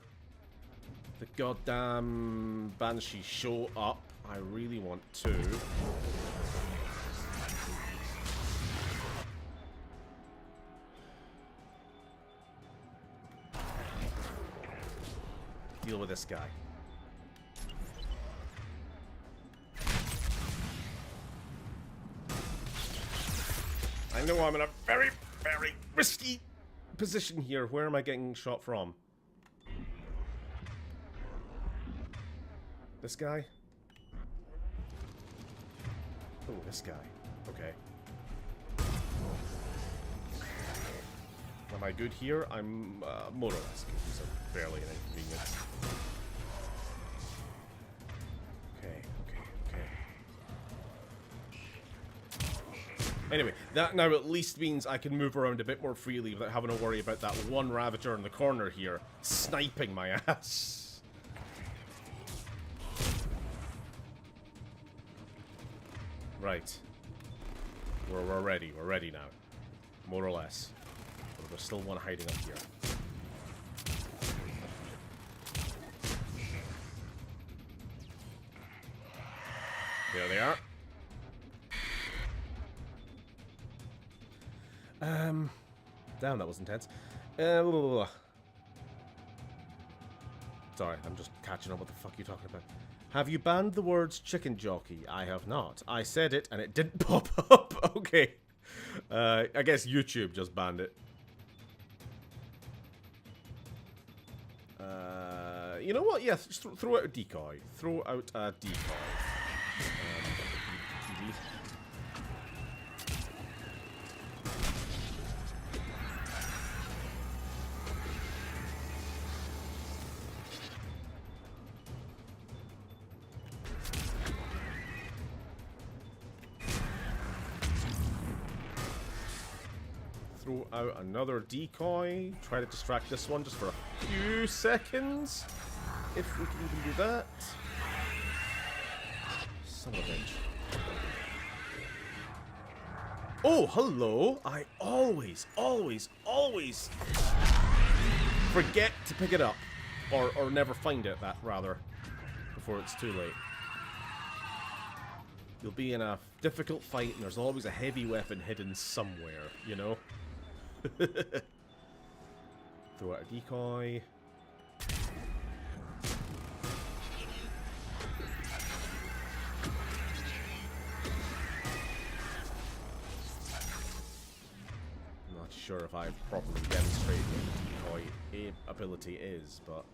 the goddamn Banshee show up, I really want to deal with this guy. I know I'm in a very, very risky position here. Where am I getting shot from? This guy? Oh, this guy. Okay. Am I good here? I'm more or less good, so barely an inconvenience. Okay, okay. Anyway, that now at least means I can move around a bit more freely without having to worry about that one Ravager in the corner here sniping my ass. Right. We're ready. We're ready now. More or less. But there's still one hiding up here. There they are. Damn, that was intense. Sorry, I'm just catching up. What the fuck are you talking about? Have you banned the words chicken jockey? I have not. I said it and it didn't pop up. Okay. I guess YouTube just banned it. You know what? Yeah, just throw out a decoy. Throw out a decoy. Throw out another decoy. Try to distract this one just for a few seconds. If we can even do that. Son of a bitch. Oh, hello. I always forget to pick it up. Or never find it, that rather. Before it's too late. You'll be in a difficult fight and there's always a heavy weapon hidden somewhere, you know? Throw out a decoy. I'm not sure if I've properly demonstrated what the decoy ability is, but...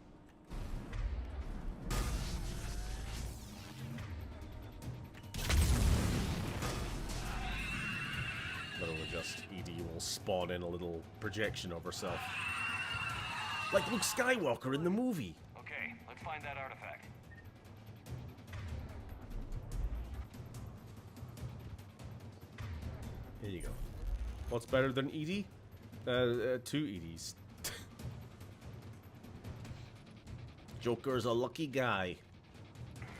literally just Edie will spawn in a little projection of herself. Like Luke Skywalker in the movie. Okay, let's find that artifact. Here you go. What's better than Edie? Two Edies. Joker's a lucky guy.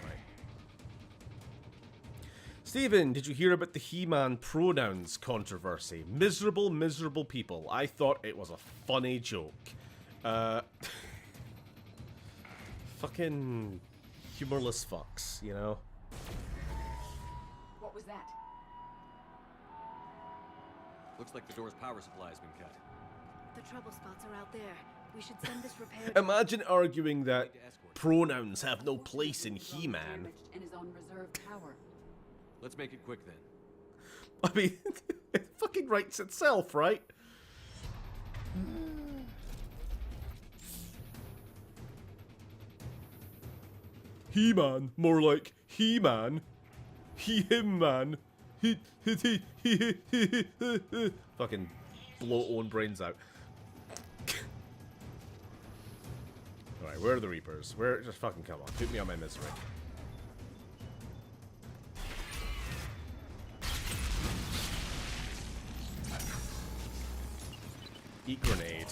Right. Steven, did you hear about the He-Man pronouns controversy? Miserable, miserable people. I thought it was a funny joke. Fucking humorless fucks, you know? What was that? Looks like the door's power supply has been cut. The trouble spots are out there. We should send this repair. Imagine arguing that pronouns have no place in He-Man. And is on reserve power. Let's make it quick then. I mean, it fucking writes itself, right? He-Man, more like He-Man. He-Him-Man. Fucking blow own brains out. Alright, where are the Reapers? Where? Just fucking come on. Put me on my misery. Eat grenade.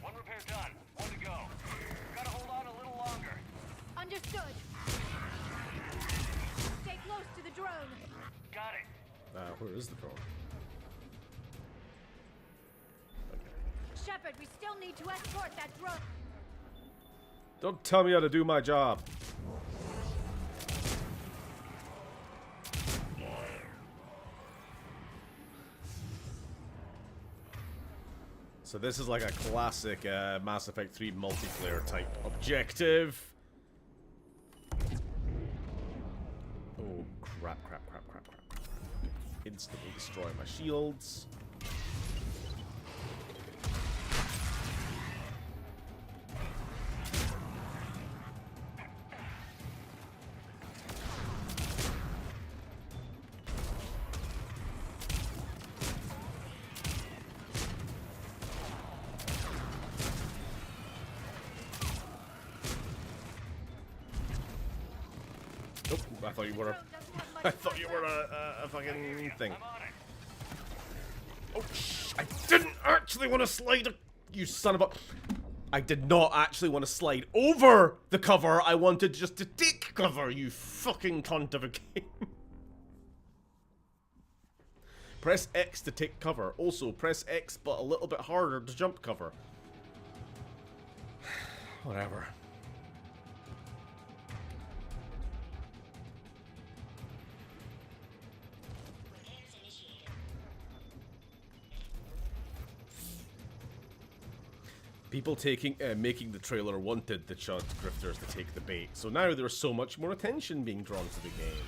One repair done. One to go. Gotta hold on a little longer. Understood. Stay close to the drone. Got it. Where is the drone? Shepard, we still need to escort that drone. Don't tell me how to do my job. So this is like a classic Mass Effect 3 multiplayer type objective. Oh, crap. Instantly destroy my shields. Nope, I thought you were a... I thought you were a fucking thing. Oh, I didn't actually want to slide, you son of a... I did not actually want to slide over the cover. I wanted just to take cover, you fucking cunt of a game. Press X to take cover. Also, press X but a little bit harder to jump cover. Whatever. People making the trailer wanted the Chud Drifters to take the bait, so now there's so much more attention being drawn to the game.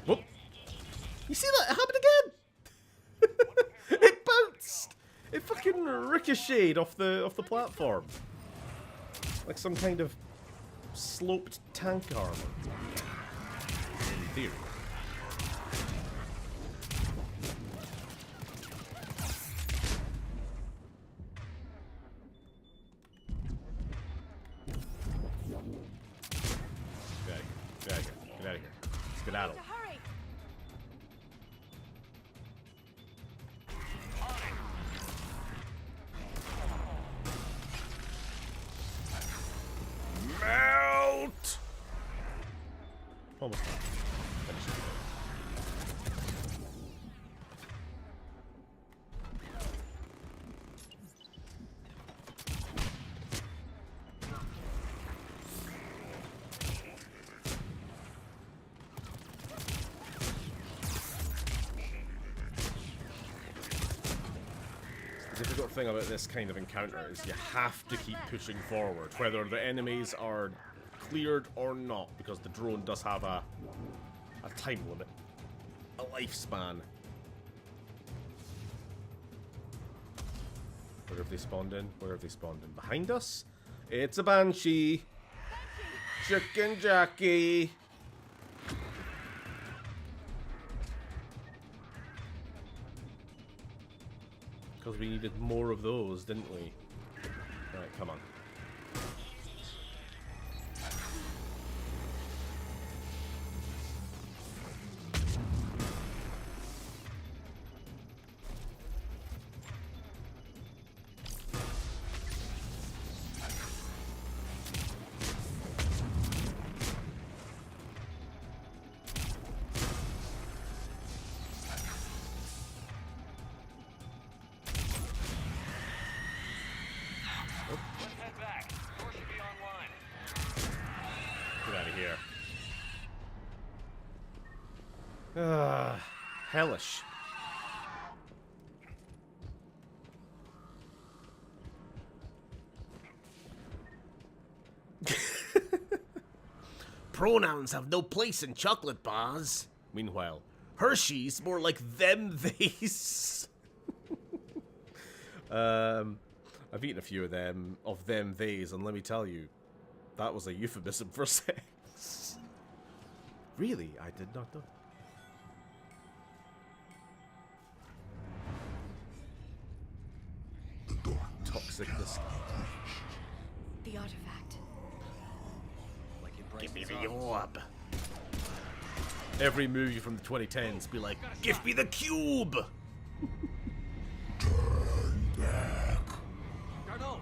Whoop! You see that? It happened again! It bounced! It fucking ricocheted off the platform. Like some kind of sloped tank armor. In theory. Get out of here. Get out of here. Skedaddle. Melt! Almost done. That should be The difficult thing about this kind of encounter is you have to keep pushing forward, whether the enemies are cleared or not, because the drone does have a time limit, a lifespan. Where have they spawned in? Where have they spawned in? Behind us? It's a Banshee! Chicken Jackie! Because we needed more of those, didn't we? Alright, come on. Hellish. Pronouns have no place in chocolate bars. Meanwhile, Hershey's more like them theys. I've eaten a few of them theys, and let me tell you, that was a euphemism for sex. Really, I did not know. Toxicness. The artifact. Give me the orb. Every movie from the 2010s be like, give me the cube. Turn back. Garneau.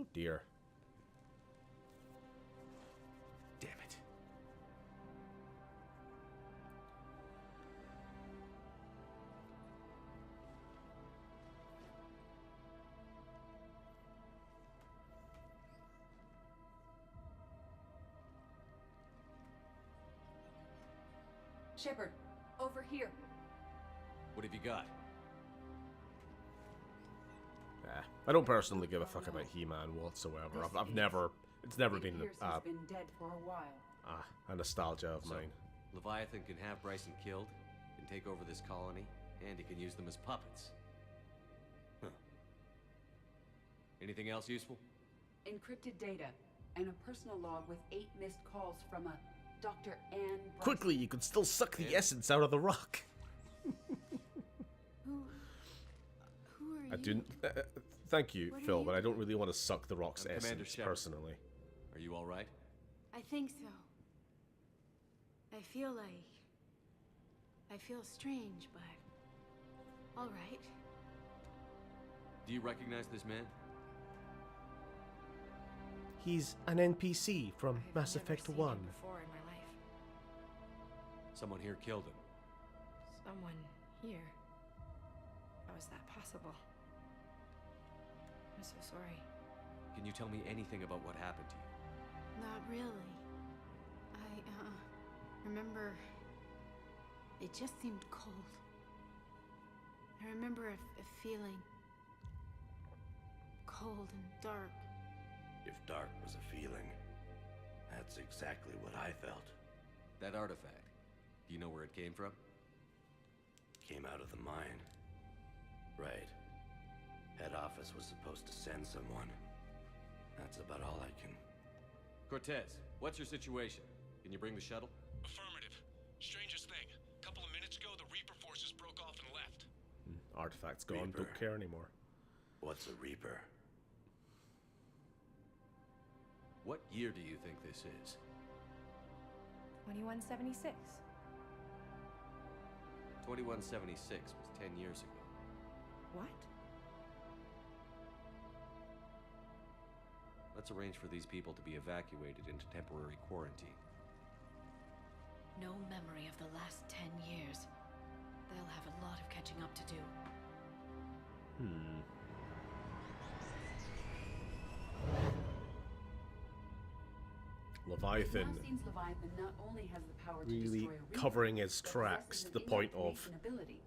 Oh dear. Shepard, over here. What have you got? I don't personally give a fuck about He-Man whatsoever. It's never been Pierce has been dead for a while. A nostalgia of mine. Leviathan can have Bryson killed, can take over this colony, and he can use them as puppets. Huh. Anything else useful? Encrypted data and a personal log with 8 missed calls from a Dr. Ann Bryson. Quickly, you could still suck the essence out of the rock. Who are I you? do. Thank you, What are Phil, you but I don't really want to suck the rock's I'm Commander essence Shepard. personally. Are you all right? I think so. I feel strange, but all right. Do you recognize this man? He's an NPC from Mass Never Effect seen 1. him before in my life. Someone here killed him. Someone here. How is that possible? I'm so sorry. Can you tell me anything about what happened to you? Not really. I remember it just seemed cold. I remember a feeling cold and dark. If dark was a feeling, that's exactly what I felt. That artifact, do you know where it came from? Came out of the mine. Right. Head office was supposed to send someone. That's about all I can... Cortez, what's your situation? Can you bring the shuttle? Affirmative. Strangest thing. A couple of minutes ago, the Reaper forces broke off and left. Artifact's gone, Reaper. don't care anymore. What's a Reaper? What year do you think this is? 2176. 2176 was 10 years ago. What? Let's arrange for these people to be evacuated into temporary quarantine. No memory of the last 10 years. They'll have a lot of catching up to do. Leviathan Now seems Leviathan not only has the power to really destroy a Reaper, covering his but tracks possesses to an the point of inactivation ability.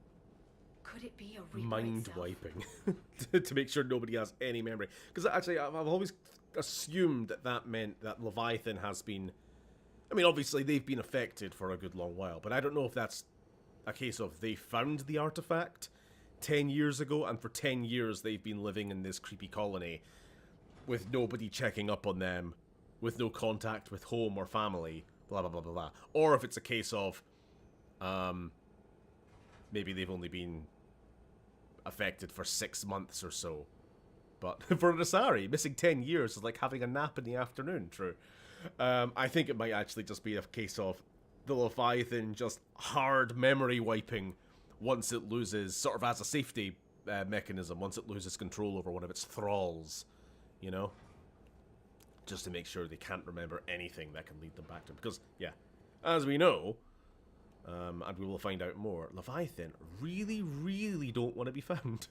Could it be a Reaper mind itself? wiping to make sure nobody has any memory. Because actually, I've always assumed that that meant that Leviathan has been. I mean, obviously they've been affected for a good long while, but I don't know if that's a case of they found the artifact 10 years ago, and for 10 years they've been living in this creepy colony with nobody checking up on them, with no contact with home or family, blah blah blah blah blah. Or if it's a case of, maybe they've only been affected for 6 months or so. But for an Asari, missing 10 years is like having a nap in the afternoon, true. I think it might actually just be a case of the Leviathan just hard memory wiping once it loses, sort of as a safety mechanism, once it loses control over one of its thralls, you know? Just to make sure they can't remember anything that can lead them back to him. Because, yeah, as we know, and we will find out more, Leviathan really, really don't want to be found.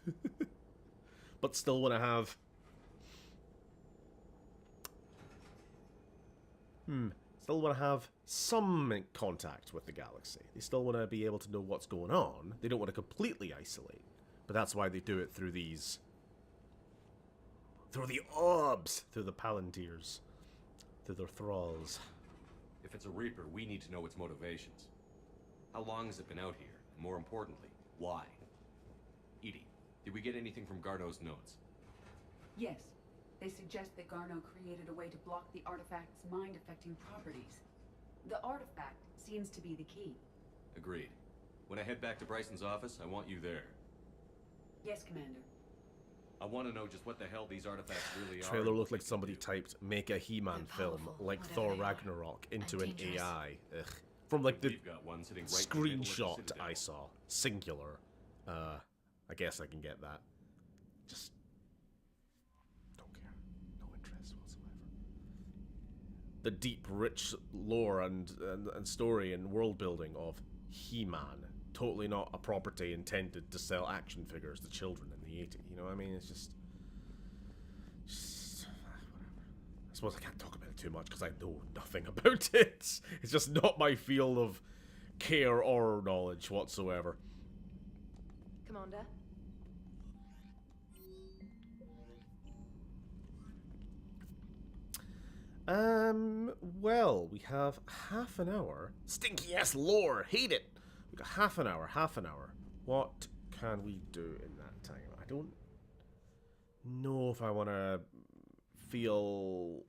But still want to have... Still want to have some contact with the galaxy. They still want to be able to know what's going on. They don't want to completely isolate. But that's why they do it through these... Through the orbs! Through the Palantirs. Through their thralls. If it's a Reaper, we need to know its motivations. How long has it been out here? And more importantly, why? Edie, did we get anything from Garneau's notes? Yes. They suggest that Garneau created a way to block the artifact's mind-affecting properties. The artifact seems to be the key. Agreed. When I head back to Bryson's office, I want you there. Yes, Commander. I want to know just what the hell these artifacts really are. Trailer looked like somebody typed make a He-Man film like Thor Ragnarok into an AI. Ugh. From like the screenshot I saw. Singular. I guess I can get that. Just don't care. No interest whatsoever. The deep, rich lore and story and world building of He-Man. Totally not a property intended to sell action figures to children in the 80s. You know what I mean? It's just whatever. I suppose I can't talk about it too much because I know nothing about it. It's just not my field of care or knowledge whatsoever. Commander? Well, we have half an hour. Stinky ass lore, hate it. We got half an hour. What can we do in that time? I don't know if I want to feel...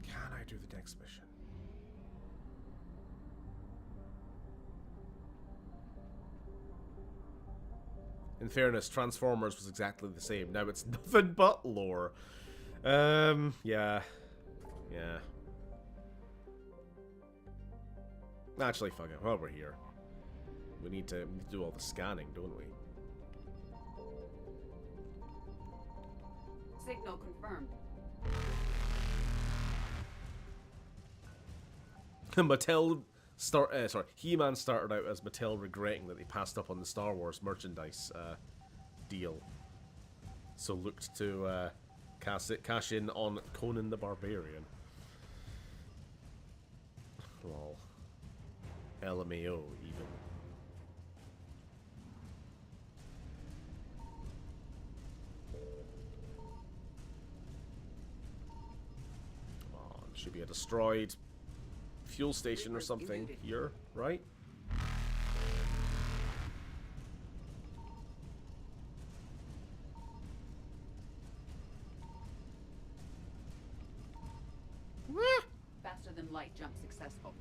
Can I do the next mission? In fairness, Transformers was exactly the same. Now it's nothing but lore. Yeah. Actually, fuck it. While we're here, we need to do all the scanning, don't we? Signal confirmed. Mattel He-Man started out as Mattel regretting that they passed up on the Star Wars merchandise deal, so looked to cash in on Conan the Barbarian. Lol. LMAO even. Come on, should be a destroyed fuel station or something here, right? Faster than light jump successful.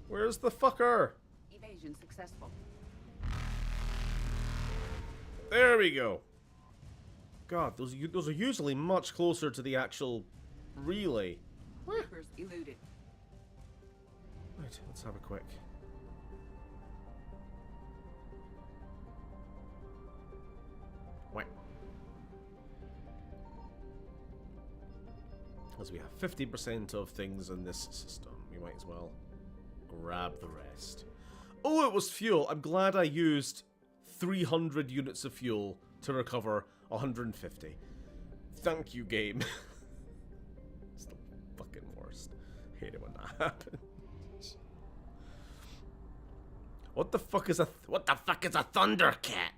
Where's the fucker? Evasion successful. There we go. God, those are usually much closer to the actual relay. Reapers eluded. Right, let's have a quick. Wait. As we have 50% of things in this system, we might as well grab the rest. Oh, it was fuel. I'm glad I used 300 units of fuel to recover 150. Thank you, game. It's the fucking worst. Hate it when that happens. What the fuck is a Thundercat?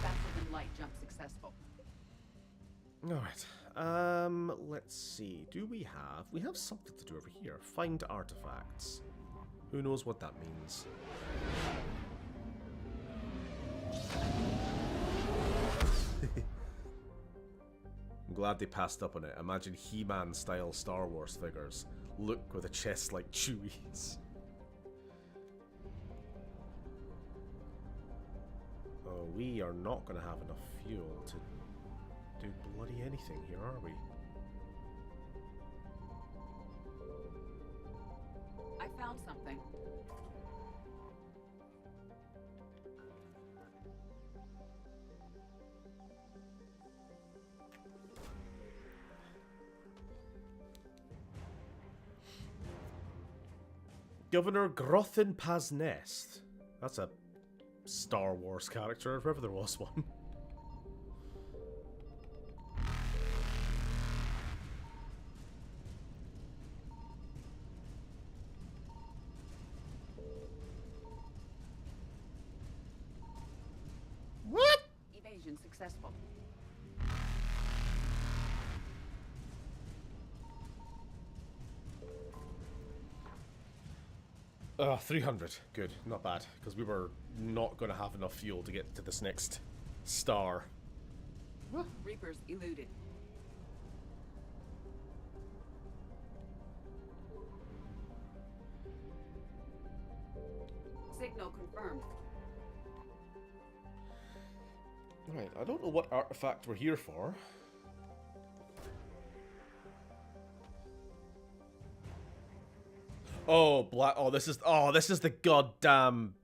Faster than light jump successful. Alright. Let's see. We have something to do over here. Find artifacts. Who knows what that means? I'm glad they passed up on it. Imagine He-Man style Star Wars figures. Luke with a chest like Chewie's. Oh, we are not going to have enough fuel to do bloody anything here, are we? I found something. Governor Grothin Paznest. That's a Star Wars character, if ever there was one. What? Evasion successful. Oh, 300. Good. Not bad. Because we were not going to have enough fuel to get to this next star. Reapers eluded. Signal confirmed. Right, I don't know what artifact we're here for. Oh, this is the goddamn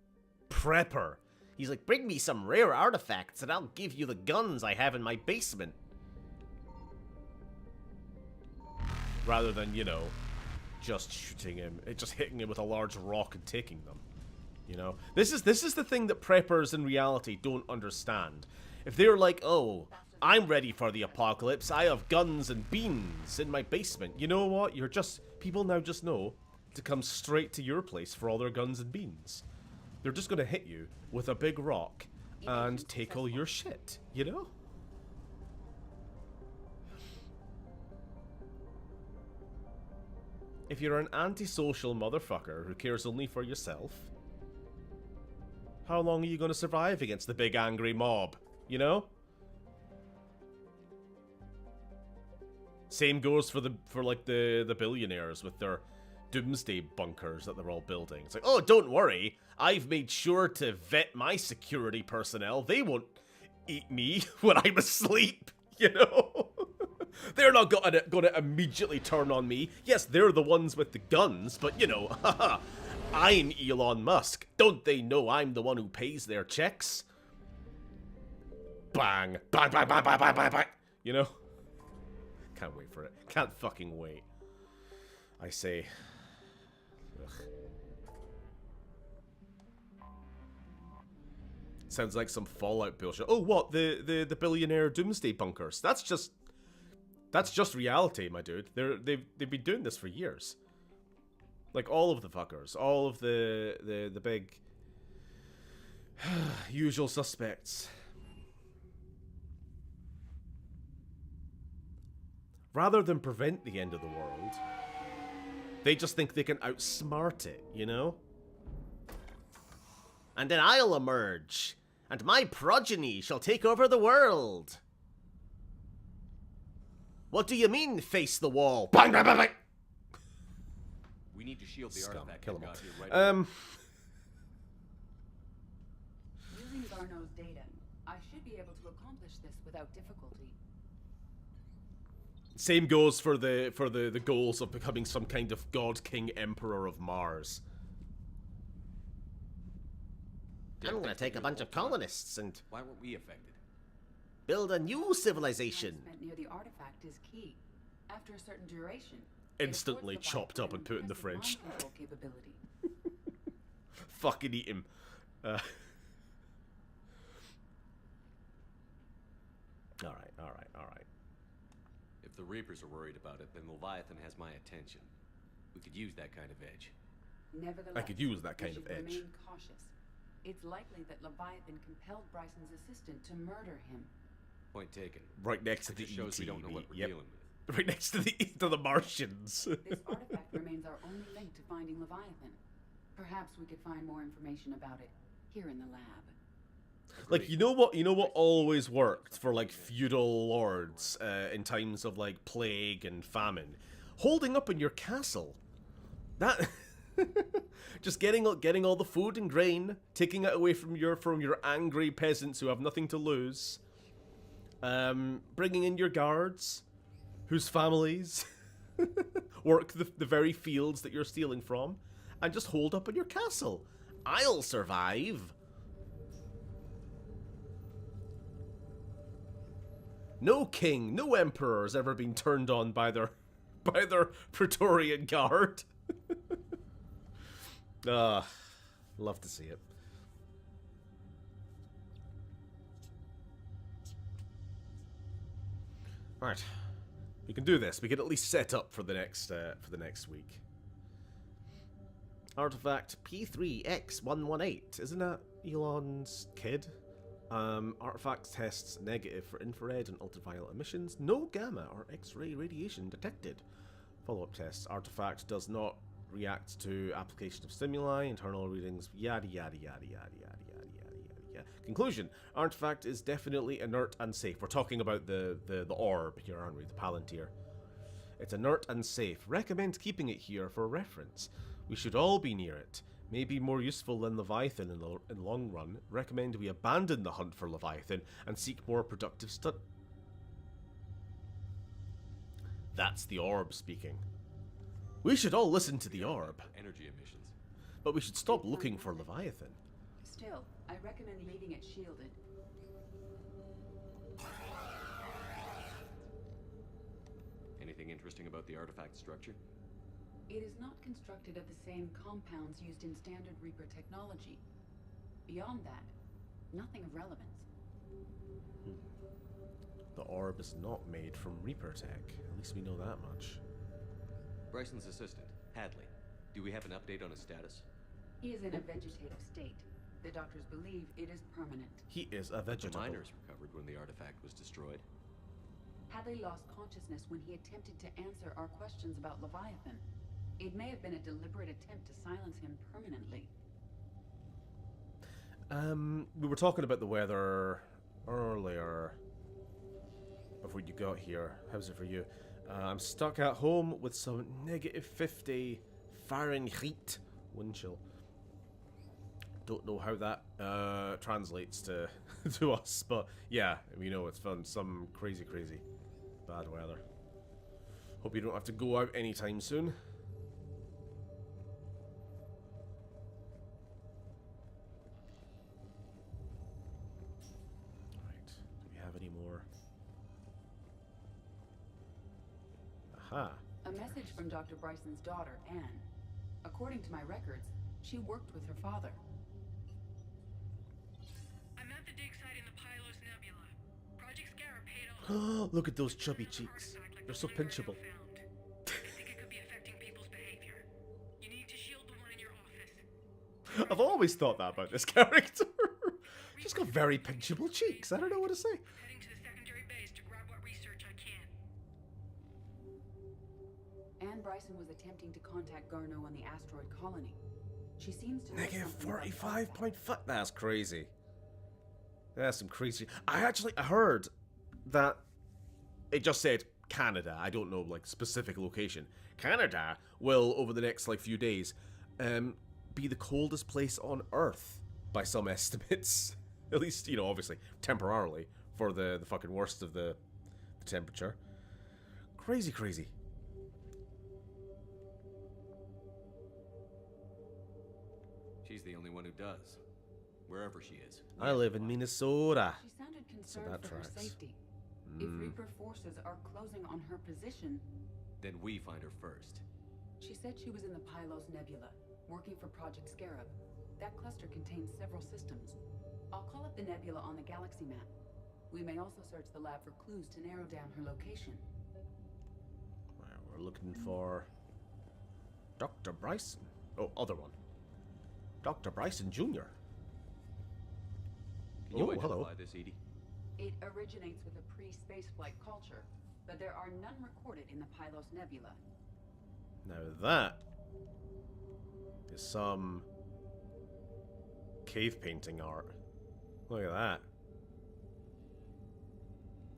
prepper. He's like, bring me some rare artifacts and I'll give you the guns I have in my basement. Rather than, you know, just shooting him, just hitting him with a large rock and taking them. You know? This is the thing that preppers in reality don't understand. If they're like, oh, I'm ready for the apocalypse, I have guns and beans in my basement. You know what? People now just know to come straight to your place for all their guns and beans. They're just gonna hit you with a big rock and take all your shit, you know? If you're an antisocial motherfucker who cares only for yourself, how long are you gonna survive against the big angry mob, you know? Same goes for the billionaires with their doomsday bunkers that they're all building. It's like, oh, don't worry, I've made sure to vet my security personnel. They won't eat me when I'm asleep, you know? They're not gonna immediately turn on me. Yes, they're the ones with the guns, but you know, haha, I'm Elon Musk. Don't they know I'm the one who pays their checks? bang, bang, bang, bang, bang, bang, bang, bang. You know? Can't wait for it. Can't fucking wait. I say. Ugh. Sounds like some Fallout bullshit. Oh, what? The billionaire doomsday bunkers. That's just reality, my dude. They've been doing this for years. Like all of the fuckers, all of the big usual suspects. Rather than prevent the end of the world, they just think they can outsmart it, you know? And then I'll emerge, and my progeny shall take over the world. What do you mean, face the wall? Bang, bang, bang, bang. We need to shield the artifact. Kill 'em that got all. here right away. Using Garno's data, I should be able to accomplish this without difficulty. Same goes for the goals of becoming some kind of god king emperor of Mars. I'm gonna take a bunch of colonists and Why weren't we affected? build a new civilization. Spent near the artifact is key. After a certain duration, Instantly chopped up and put in the fridge. capability. Fucking eat him. Alright. If the Reapers are worried about it, then Leviathan has my attention. We could use that kind of edge. Nevertheless, I could use that we kind of should edge. remain cautious. It's likely that Leviathan compelled Bryson's assistant to murder him. Point taken. Right next to It the just shows we don't know what we're Yep. dealing with. Right next to the Martians. This artifact remains our only link to finding Leviathan. Perhaps we could find more information about it here in the lab. Like, you know what always worked for like feudal lords in times of like plague and famine? Holding up in your castle. That just getting all the food and grain, taking it away from your angry peasants who have nothing to lose. Bringing in your guards, whose families work the very fields that you're stealing from, and just hold up in your castle. I'll survive. No king, no emperor has ever been turned on by their Praetorian guard. Love to see it. Right, we can do this. We can at least set up for the next week. Artifact P3X118. Isn't that Elon's kid? Artifact tests negative for infrared and ultraviolet emissions. No gamma or X-ray radiation detected. Follow-up tests. Artifact does not react to application of stimuli. Internal readings. Yada yada yada yada yada yada yada yada. Conclusion. Artifact is definitely inert and safe. We're talking about the orb here, aren't we? The Palantir. It's inert and safe. Recommend keeping it here for reference. We should all be near it. May be more useful than Leviathan in the long run. Recommend we abandon the hunt for Leviathan and seek more productive stuff. That's the orb speaking. We should all listen to the orb. Energy emissions. But we should stop looking for Leviathan. Still, I recommend leaving it shielded. Anything interesting about the artifact structure? It is not constructed of the same compounds used in standard Reaper technology. Beyond that, nothing of relevance. The orb is not made from Reaper tech. At least we know that much. Bryson's assistant, Hadley. Do we have an update on his status? He is in a vegetative state. The doctors believe it is permanent. He is a vegetable. The miners recovered when the artifact was destroyed. Hadley lost consciousness when he attempted to answer our questions about Leviathan. It may have been a deliberate attempt to silence him permanently. We were talking about the weather earlier before you got here. How's it for you? I'm stuck at home with some -50 Fahrenheit wind chill. Don't know how that translates to to us, but yeah, we know it's fun. Some crazy bad weather. Hope you don't have to go out anytime soon. Aha. A message from Dr. Bryson's daughter, Anne. According to my records, she worked with her father. I'm at the dig site in the Pylos Nebula. Project Scarab paid off. Look at those chubby cheeks. They're so pinchable. I think it could be affecting people's behavior. You need to shield the one in your office. I've always thought that about this character. She's got very pinchable cheeks. I don't know what to say. Heading to the secondary base to grab what research I can. Anne Bryson was attempting to contact Garneau on the asteroid colony. She seems to know Negative something about 45.5. That's crazy. That's some crazy. I heard that it just said Canada. I don't know, like, specific location. Canada will, over the next, like, few days, be the coldest place on Earth by some estimates. At least, you know, obviously, temporarily, for the fucking worst of the temperature. Crazy, crazy. She's the only one who does. Wherever she is. I live in Minnesota. She sounded So concerned that for her tracks. safety. If Reaper forces are closing on her position, Then we find her first. she said she was in the Pylos Nebula, working for Project Scarab. That cluster contains several systems. I'll call up the nebula on the galaxy map. We may also search the lab for clues to narrow down her location. Right, we're looking for Dr. Bryson. Oh, other one. Dr. Bryson Jr. Can you Oh, identify hello. this, Edie? It originates with a pre-spaceflight culture, but there are none recorded in the Pylos Nebula. Now that is some cave painting art. Look at that.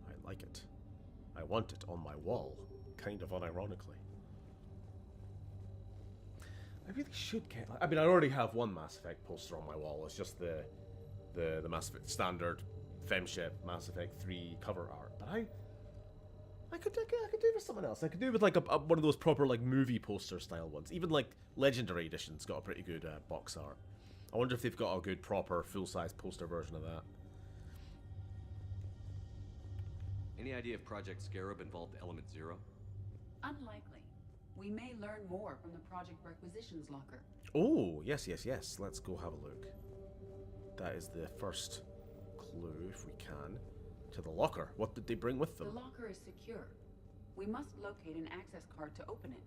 I like it. I want it on my wall, kind of unironically. I really should get. I mean, I already have one Mass Effect poster on my wall. It's just the Mass Effect standard Femship Mass Effect 3 cover art. But I could do with something else. I could do with like a one of those proper like movie poster style ones. Even like Legendary Edition's got a pretty good box art. I wonder if they've got a good proper full size poster version of that. Any idea if Project Scarab involved Element Zero? Unlikely. We may learn more from the Project Requisitions locker. Oh, yes, yes, yes. Let's go have a look. That is the first clue, if we can, to the locker. What did they bring with them? The locker is secure. We must locate an access card to open it.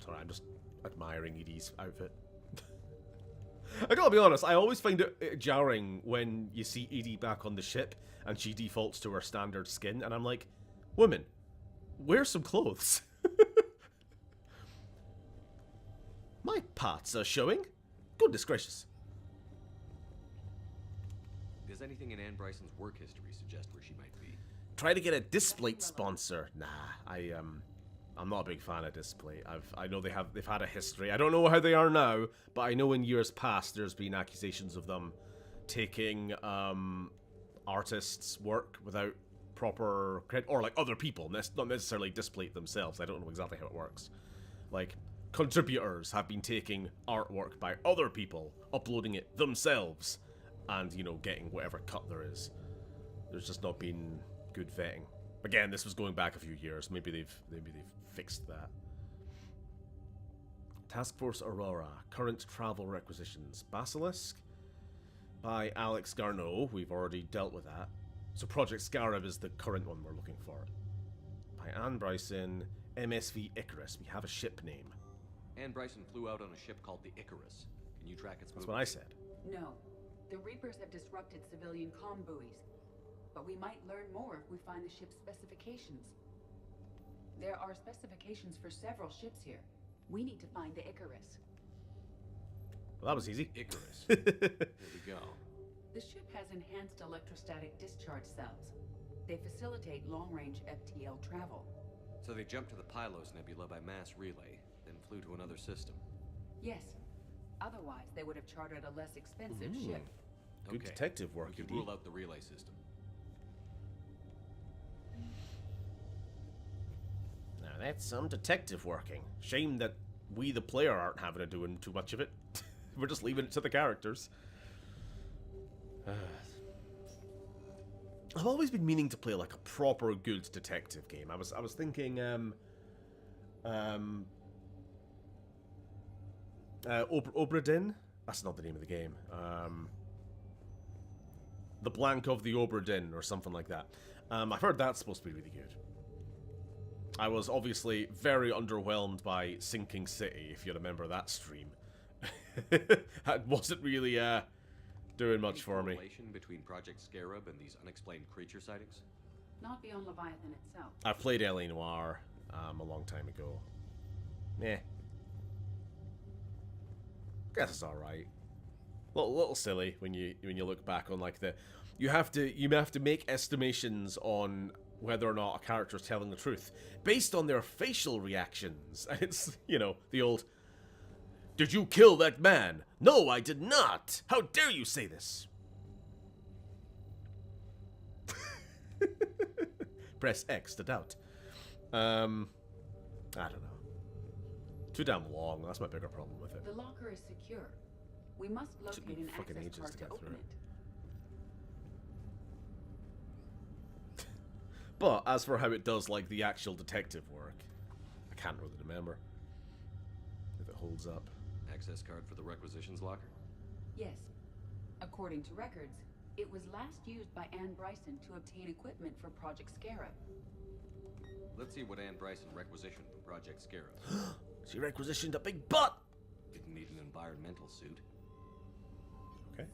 Sorry, I'm just admiring Edie's outfit. I gotta be honest, I always find it jarring when you see Edie back on the ship and she defaults to her standard skin, and I'm like, woman, wear some clothes. My parts are showing. Goodness gracious. Does anything in Anne Bryson's work history suggest where she might be? Try to get a Displate sponsor. Nah, I'm not a big fan of Displate. I know they've had a history. I don't know how they are now, but I know in years past there's been accusations of them taking artists' work without proper credit, or like other people, not necessarily Displate themselves. I don't know exactly how it works. Like, contributors have been taking artwork by other people, uploading it themselves, and, you know, getting whatever cut there is. There's just not been good vetting. Again, this was going back a few years. Maybe they've fixed that. Task Force Aurora. Current travel requisitions. Basilisk by Alex Garneau. We've already dealt with that. So Project Scarab is the current one we're looking for. By Anne Bryson. MSV Icarus. We have a ship name. Anne Bryson flew out on a ship called the Icarus. Can you track its movement? That's what I said. No. The Reapers have disrupted civilian comm buoys. But we might learn more if we find the ship's specifications. There are specifications for several ships here. We need to find the Icarus. Well, that was easy. Icarus. Here we go. The ship has enhanced electrostatic discharge cells. They facilitate long-range FTL travel. So they jumped to the Pylos Nebula by mass relay, then flew to another system. Yes. Otherwise, they would have chartered a less expensive ship. Good detective work, We could Edie. rule out the relay system. Now that's some detective working. Shame that we, the player, aren't having to doing too much of it. We're just leaving it to the characters. I've always been meaning to play like a proper good detective game. I was thinking Obra Dinn? That's not the name of the game. The Blank of the Obra Dinn or something like that. I've heard that's supposed to be really good. I was obviously very underwhelmed by Sinking City, if you remember that stream. That wasn't really doing much for me. Any correlation between Project Scarab and these unexplained creature sightings? Not beyond Leviathan itself. I've played L.A. Noire a long time ago. Eh. Guess it's alright. Little silly when you look back on like you have to make estimations on whether or not a character is telling the truth based on their facial reactions. And it's, you know, the old, "Did you kill that man?" "No, I did not. How dare you say this?" Press X to doubt. I don't know. Too damn long. That's my bigger problem with it. The locker is secure. We must locate an fucking access ages card to to get open through it. But as for how it does like the actual detective work, I can't really remember if it holds up. Access card for the requisitions locker? Yes. According to records, it was last used by Anne Bryson to obtain equipment for Project Scarab. Let's see what Anne Bryson requisitioned from Project Scarab. She requisitioned a big butt! Didn't need an environmental suit. Okay.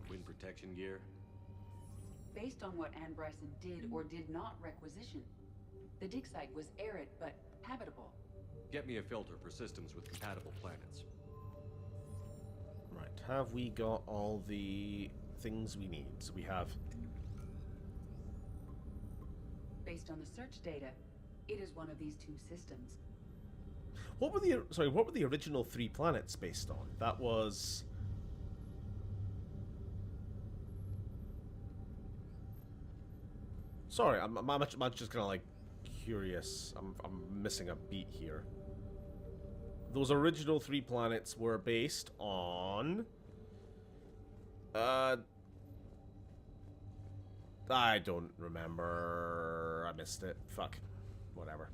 Wind protection gear. Based on what Anne Bryson did or did not requisition, the dig site was arid but habitable. Get me a filter for systems with compatible planets. Right, have we got all the things we need? So we have... Based on the search data, it is one of these two systems. What were the original 3 planets based on? That was... Sorry, I'm just kind of like curious. I'm missing a beat here. Those original 3 planets were based on... I don't remember. I missed it. Fuck. Whatever.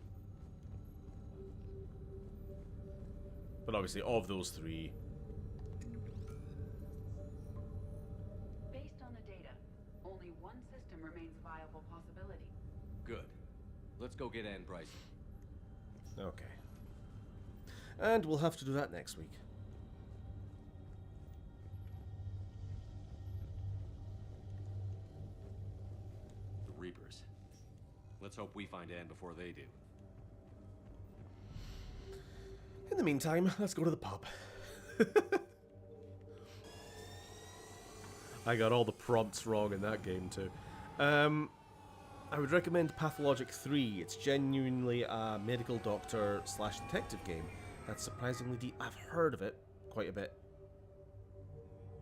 But obviously, of those 3... Based on the data, only one system remains a viable possibility. Good. Let's go get Anne Bryson. Okay. And we'll have to do that next week. The Reapers. Let's hope we find Anne before they do. In the meantime, let's go to the pub. I got all the prompts wrong in that game too. I would recommend Pathologic 3. It's genuinely a medical doctor / detective game. That's surprisingly deep. I've heard of it quite a bit.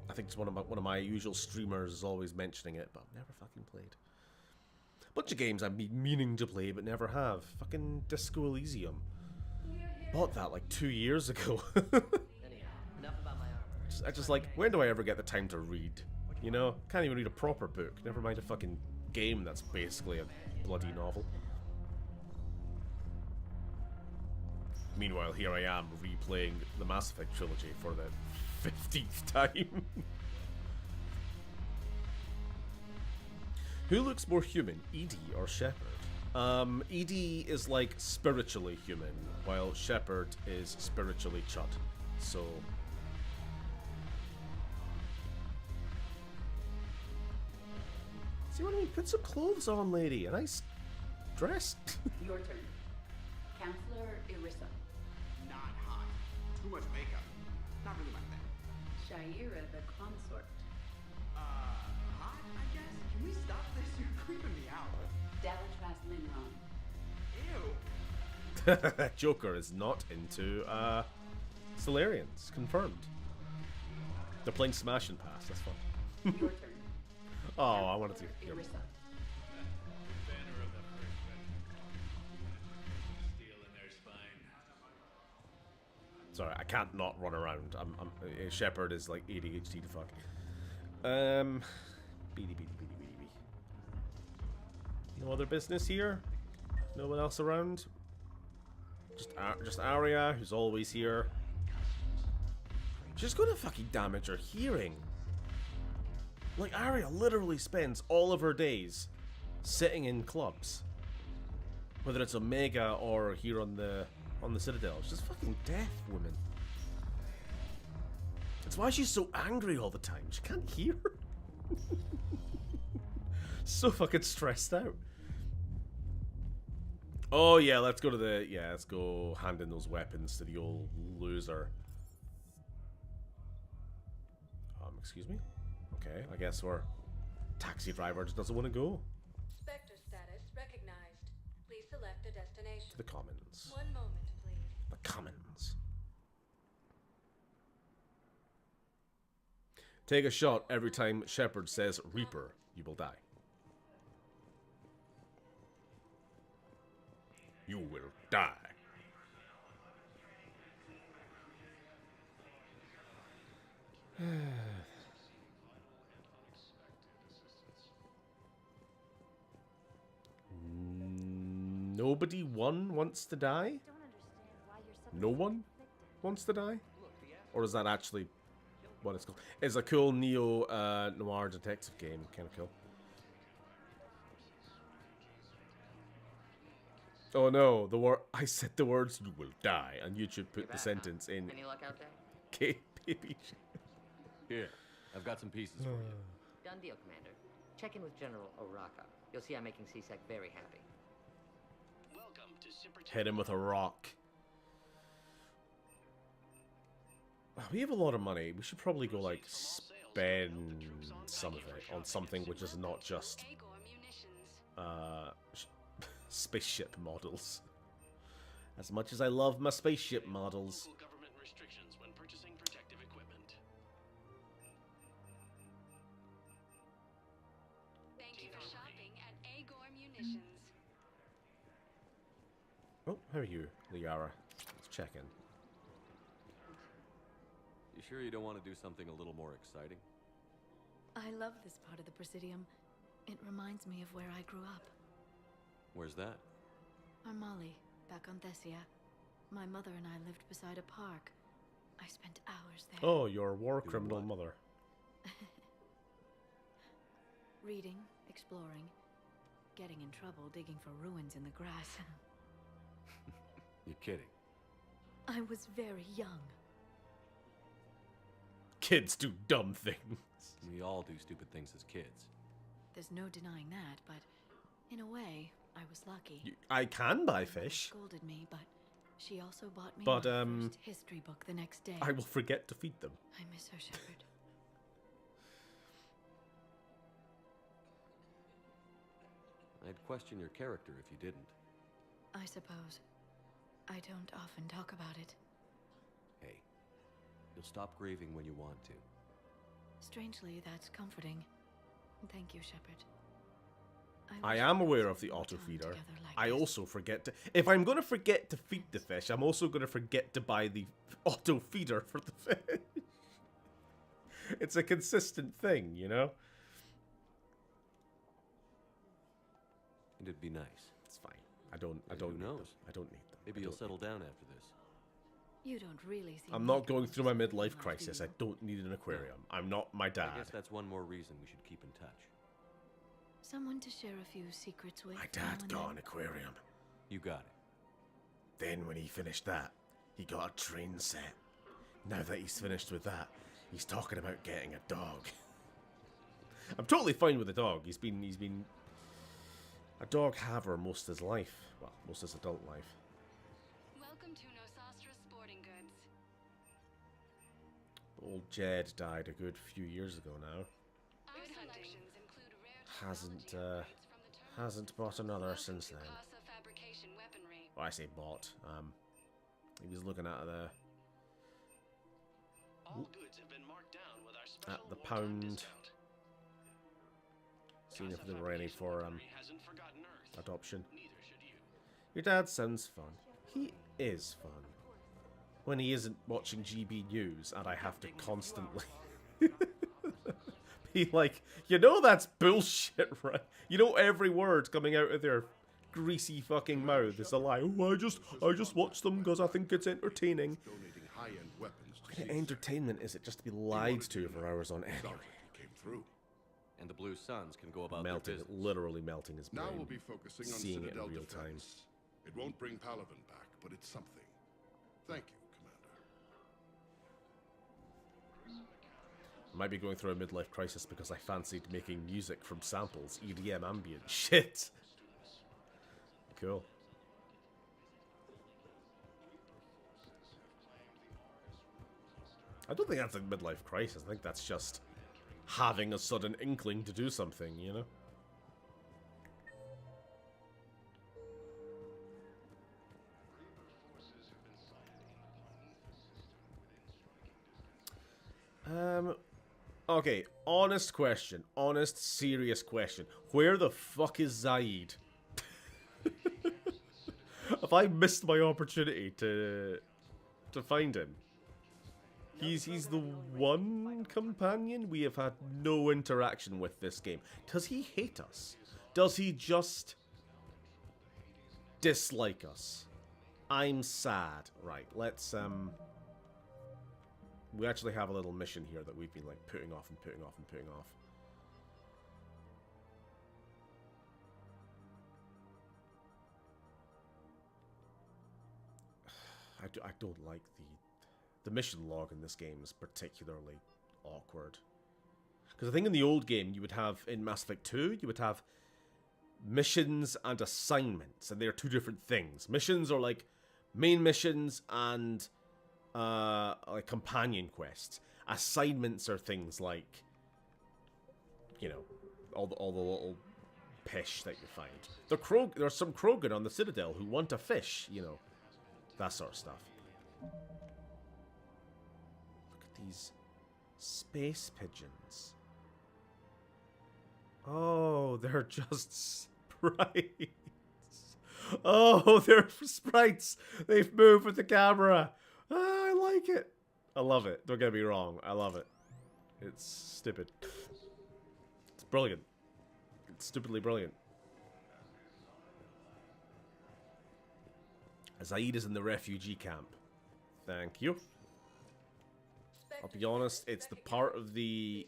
I think it's one of my usual streamers is always mentioning it, but I've never fucking played. Bunch of games I've been meaning to play but never have. Fucking Disco Elysium. Bought that like 2 years ago. I just like, when do I ever get the time to read? You know? Can't even read a proper book. Never mind a fucking game that's basically a bloody novel. Meanwhile, here I am replaying the Mass Effect trilogy for the 15th time. Who looks more human, Edie or Shepard? Edie is like spiritually human, while Shepard is spiritually chud. So... See what I mean? Put some clothes on, lady. A nice dress. Your turn. Counselor Irissa. Not hot. Too much makeup. Not really my thing. Shaira the consort. Hot, I guess? Can we stop this? You're creeping me out. Dallatras Linron. Ew. Joker is not into Solarians. Confirmed. They're playing Smash and Pass. That's fun. Your turn. Oh, I wanted to hear. Irissa. Sorry, I can't not run around. Shepard is like ADHD to fuck. Beady. No other business here? No one else around? Just Arya, who's always here. She's gonna fucking damage her hearing. Like, Arya literally spends all of her days sitting in clubs. Whether it's Omega or here on the Citadel. She's fucking deaf, woman. That's why she's so angry all the time. She can't hear. So fucking stressed out. Oh yeah, let's go to the... Yeah, let's go hand in those weapons to the old loser. Excuse me? Okay, I guess our taxi driver just doesn't want to go. Spectre status recognized. Please select a destination. To the Commons. 1 moment, please. The Commons. Take a shot every time Shepard says Reaper. You will die. You will die. Nobody wants to die? No one wants to die? Or is that actually what it's called? It's a cool neo noir detective game, kind of cool. Oh no, I said the words "you will die," and you should put the sentence in. Any luck out there? Okay, baby. Here, I've got some pieces for you. Done deal, Commander. Check in with General Oraka. You'll see I'm making C-Sec very happy. Hit him with a rock. We have a lot of money. We should probably go, like, spend some of it on something which is not just spaceship models. As much as I love my spaceship models. Government restrictions when purchasing protective equipment. Thank you for shopping at Agor Munitions. Oh, how are you, Liara? Let's check in. You sure you don't want to do something a little more exciting? I love this part of the Presidium. It reminds me of where I grew up. Where's that? Armali, back on Thessia. My mother and I lived beside a park. I spent hours there. Oh, your war criminal mother. Reading, exploring, getting in trouble digging for ruins in the grass. You're kidding. I was very young. Kids do dumb things. We all do stupid things as kids. There's no denying that, but in a way, I was lucky. I can buy fish. Scolded me, but she also bought me But, my first history book the next day. I will forget to feed them. I miss her, Shepard. I'd question your character if you didn't. I suppose. I don't often talk about it. Hey, you'll stop grieving when you want to. Strangely, that's comforting. Thank you, Shepard. I am aware of the auto feeder. I also forget to... If I'm going to forget to feed the fish, I'm also going to forget to buy the auto feeder for the fish. It's a consistent thing, you know? And it'd be nice. It's fine. I don't need them. I don't need them. Maybe you'll settle down after this. You don't really seem I'm not going through my midlife crisis. I don't need an aquarium. I'm not my dad. I guess that's one more reason we should keep in touch. Someone to share a few secrets with. My dad got an aquarium. You got it. Then when he finished that, he got a train set. Now that he's finished with that, he's talking about getting a dog. I'm totally fine with a dog. He's been a dog haver most of his life. Well, most of his adult life. Welcome to Nosastra Sporting Goods. Old Jed died a good few years ago now. Our selections include rare Hasn't bought another since then. Casa fabrication weaponry. Well, I say bought. He was looking at the All goods have been marked down with our special at the wartime pound. discount. Seeing if Casa they were ready for fabrication weaponry hasn't forgotten Earth. adoption. Neither should you. Your dad sounds fun. He is fun. When he isn't watching GB News and I have to constantly He like, you know that's bullshit, right? You know every word coming out of their greasy fucking mouth is a lie. Oh, I just watch them because I think it's entertaining. Donating high-end weapons What kind of entertainment is it just to be lied to for hours on end? came through. And the Blue Suns can go about Melting, their business. literally melting his brain. Now we'll be focusing on seeing Citadel it in real defense. time. It won't bring Paladin back, but it's something. Thank you, Commander. Might be going through a midlife crisis because I fancied making music from samples, EDM ambient shit. Cool. I don't think that's a midlife crisis. I think that's just having a sudden inkling to do something, you know? Okay, honest question. Honest, serious question. Where the fuck is Zaid? Have I missed my opportunity to find him? He's the one companion we have had no interaction with this game. Does he hate us? Does he just dislike us? I'm sad. Right, let's we actually have a little mission here that we've been like putting off and putting off and putting off. I don't like the mission log in this game is particularly awkward. Because I think in the old game you would have, in Mass Effect 2, you would have missions and assignments, and they're two different things. Missions are like main missions and like companion quests. Assignments are things like, you know, all the little pish that you find. There's some Krogan on the Citadel who want a fish, you know, that sort of stuff. Look at these space pigeons. Oh, they're just sprites. Oh, they're sprites. They've moved with the camera. I like it. I love it. Don't get me wrong. I love it. It's stupid. It's brilliant. It's stupidly brilliant. Zaid is in the refugee camp. Thank you. I'll be honest, it's the part of the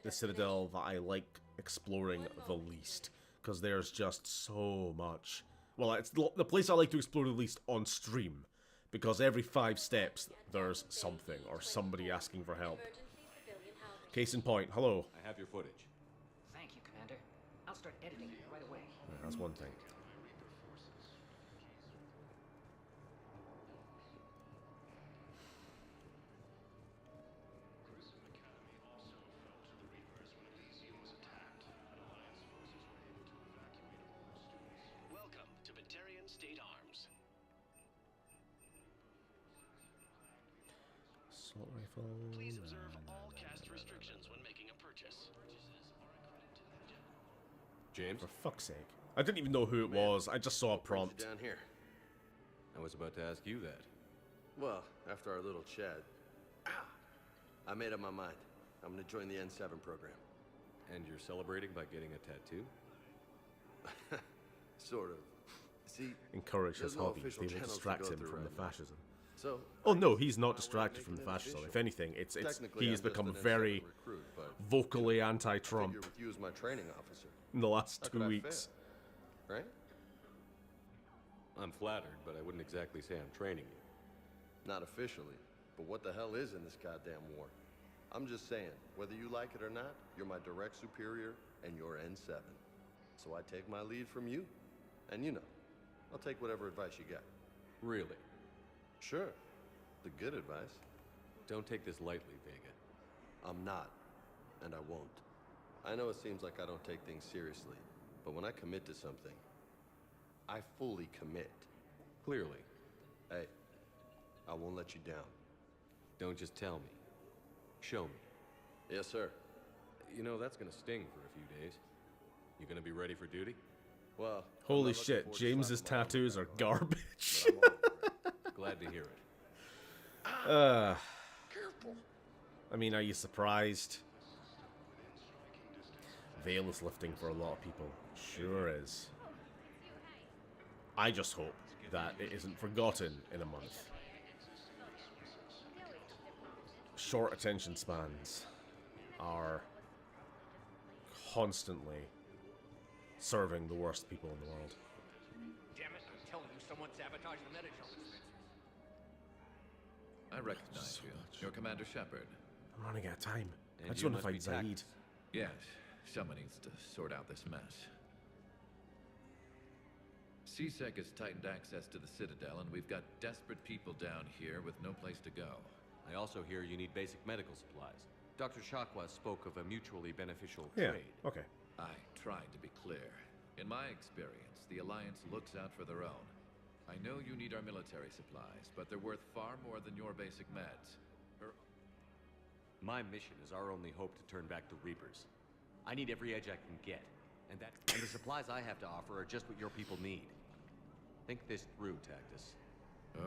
Citadel that I like exploring the least. Because there's just so much. Well, it's the place I like to explore the least on stream. Because every 5 steps, there's something, or somebody asking for help. Case in point, hello. I have your footage. Thank you, Commander. I'll start editing it right away. That's one thing. Welcome to Batarian State Arms. Assault rifle. Please observe all caste restrictions when making a purchase. James? For fuck's sake. I didn't even know who it was. I just saw a prompt. Down here. I was about to ask you that. Well, after our little chat, I made up my mind. I'm gonna join the N7 program. And you're celebrating by getting a tattoo? Sort of. See, Encourage his there's no hobby. They official will channels to distract go him through from the right now. fascism. So, oh no, he's not distracted from the fascism. If anything, it's Technically, he has I'm just become an N7 very recruit, but vocally I anti-Trump figure with you as my training officer. in the last How 2 could I weeks. fail? Right? I'm flattered, but I wouldn't exactly say I'm training you. Not officially, but what the hell is in this goddamn war? I'm just saying, whether you like it or not, you're my direct superior and you're N7. So I take my lead from you. And you know, I'll take whatever advice you got. Really? Sure. The good advice. Don't take this lightly, Vega. I'm not, and I won't. I know it seems like I don't take things seriously, but when I commit to something, I fully commit. Clearly. Hey, I won't let you down. Don't just tell me. Show me. Yes, sir. You know, that's gonna sting for a few days. You gonna be ready for duty? Well, Holy shit, James's tattoos are garbage. Glad to hear it. I mean, are you surprised? veil is lifting for a lot of people. Sure is. I just hope that it isn't forgotten in a month. Short attention spans are constantly serving the worst people in the world. Damn it, I'm telling you, someone sabotaged the medical dispensers. I recognize you. You're Commander Shepard. I'm running out of time. And I just you want to must fight be Zaid. Yes, someone needs to sort out this mess. CSEC has tightened access to the Citadel, and we've got desperate people down here with no place to go. I also hear you need basic medical supplies. Dr. Shakwa spoke of a mutually beneficial Yeah, trade. okay. I tried to be clear. In my experience, the Alliance looks out for their own. I know you need our military supplies, but they're worth far more than your basic meds. My mission is our only hope to turn back the Reapers. I need every edge I can get, and the supplies I have to offer are just what your people need. Think this through, Tactus.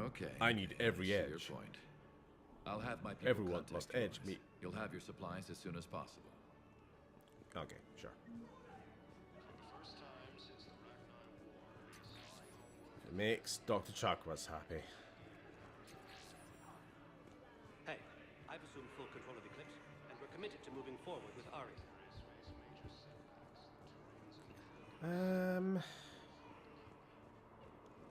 Okay. I need every I see edge. Your point. I'll have my people Everyone contact must you edge guys. me. You'll have your supplies as soon as possible. Okay, sure. It makes Dr. Chakras happy. Hey, I've assumed full control of Eclipse, and we're committed to moving forward with Ari.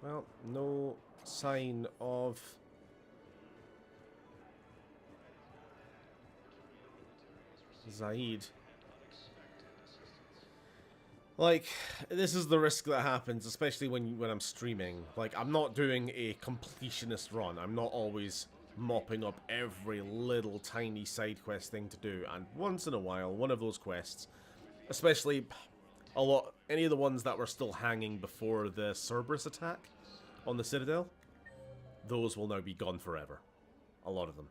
Well, no sign of Zaid. Like, this is the risk that happens, especially when I'm streaming. Like, I'm not doing a completionist run. I'm not always mopping up every little tiny side quest thing to do. And once in a while, one of those quests, especially any of the ones that were still hanging before the Cerberus attack on the Citadel, those will now be gone forever. A lot of them.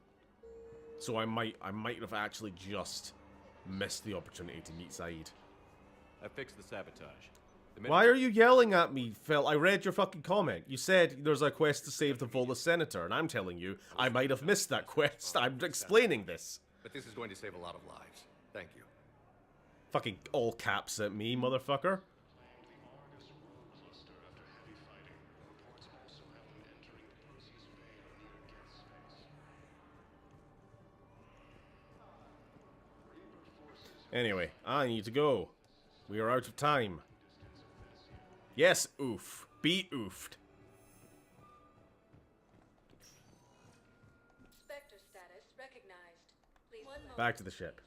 So I might have actually just missed the opportunity to meet Zaid. I fixed the sabotage. Why are you yelling at me, Phil? I read your fucking comment. You said there's a quest to save the Volus Senator, and I'm telling you, I might have missed that quest. I'm explaining this. But this is going to save a lot of lives. Thank you. Fucking all caps at me, motherfucker. Anyway, I need to go. We are out of time. Yes, oof. Be oofed. Spectre status recognized. Please Back to the ship.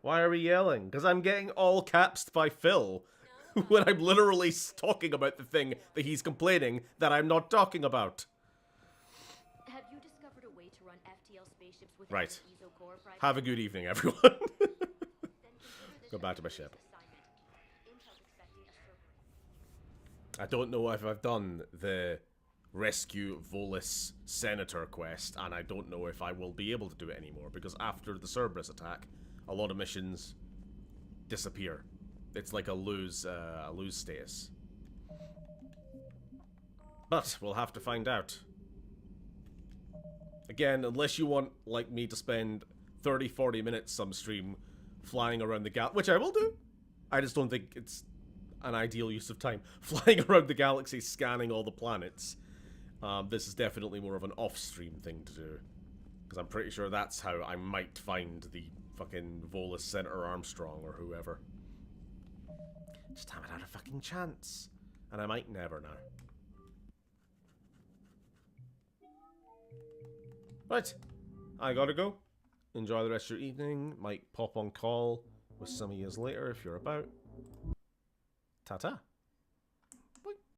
Why are we yelling? Because I'm getting all capsed by Phil when I'm literally talking about the thing that he's complaining that I'm not talking about. Have you discovered a way to run FTL spaceships without Right. an ESO core? Have a good evening, everyone. Go back to my ship. I don't know if I've done the Rescue Volus Senator quest, and I don't know if I will be able to do it anymore, because after the Cerberus attack, a lot of missions disappear. It's like a lose status. But we'll have to find out. Again, unless you want, like me, to spend 30-40 minutes some stream flying around the galaxy, which I will do. I just don't think it's an ideal use of time. Flying around the galaxy, scanning all the planets. This is definitely more of an off-stream thing to do. Because I'm pretty sure that's how I might find the fucking Volus Senator Armstrong or whoever. Just haven't had a fucking chance. And I might never now. Right. I gotta go. Enjoy the rest of your evening. Might pop on call with some of yous later if you're about. Ta-ta.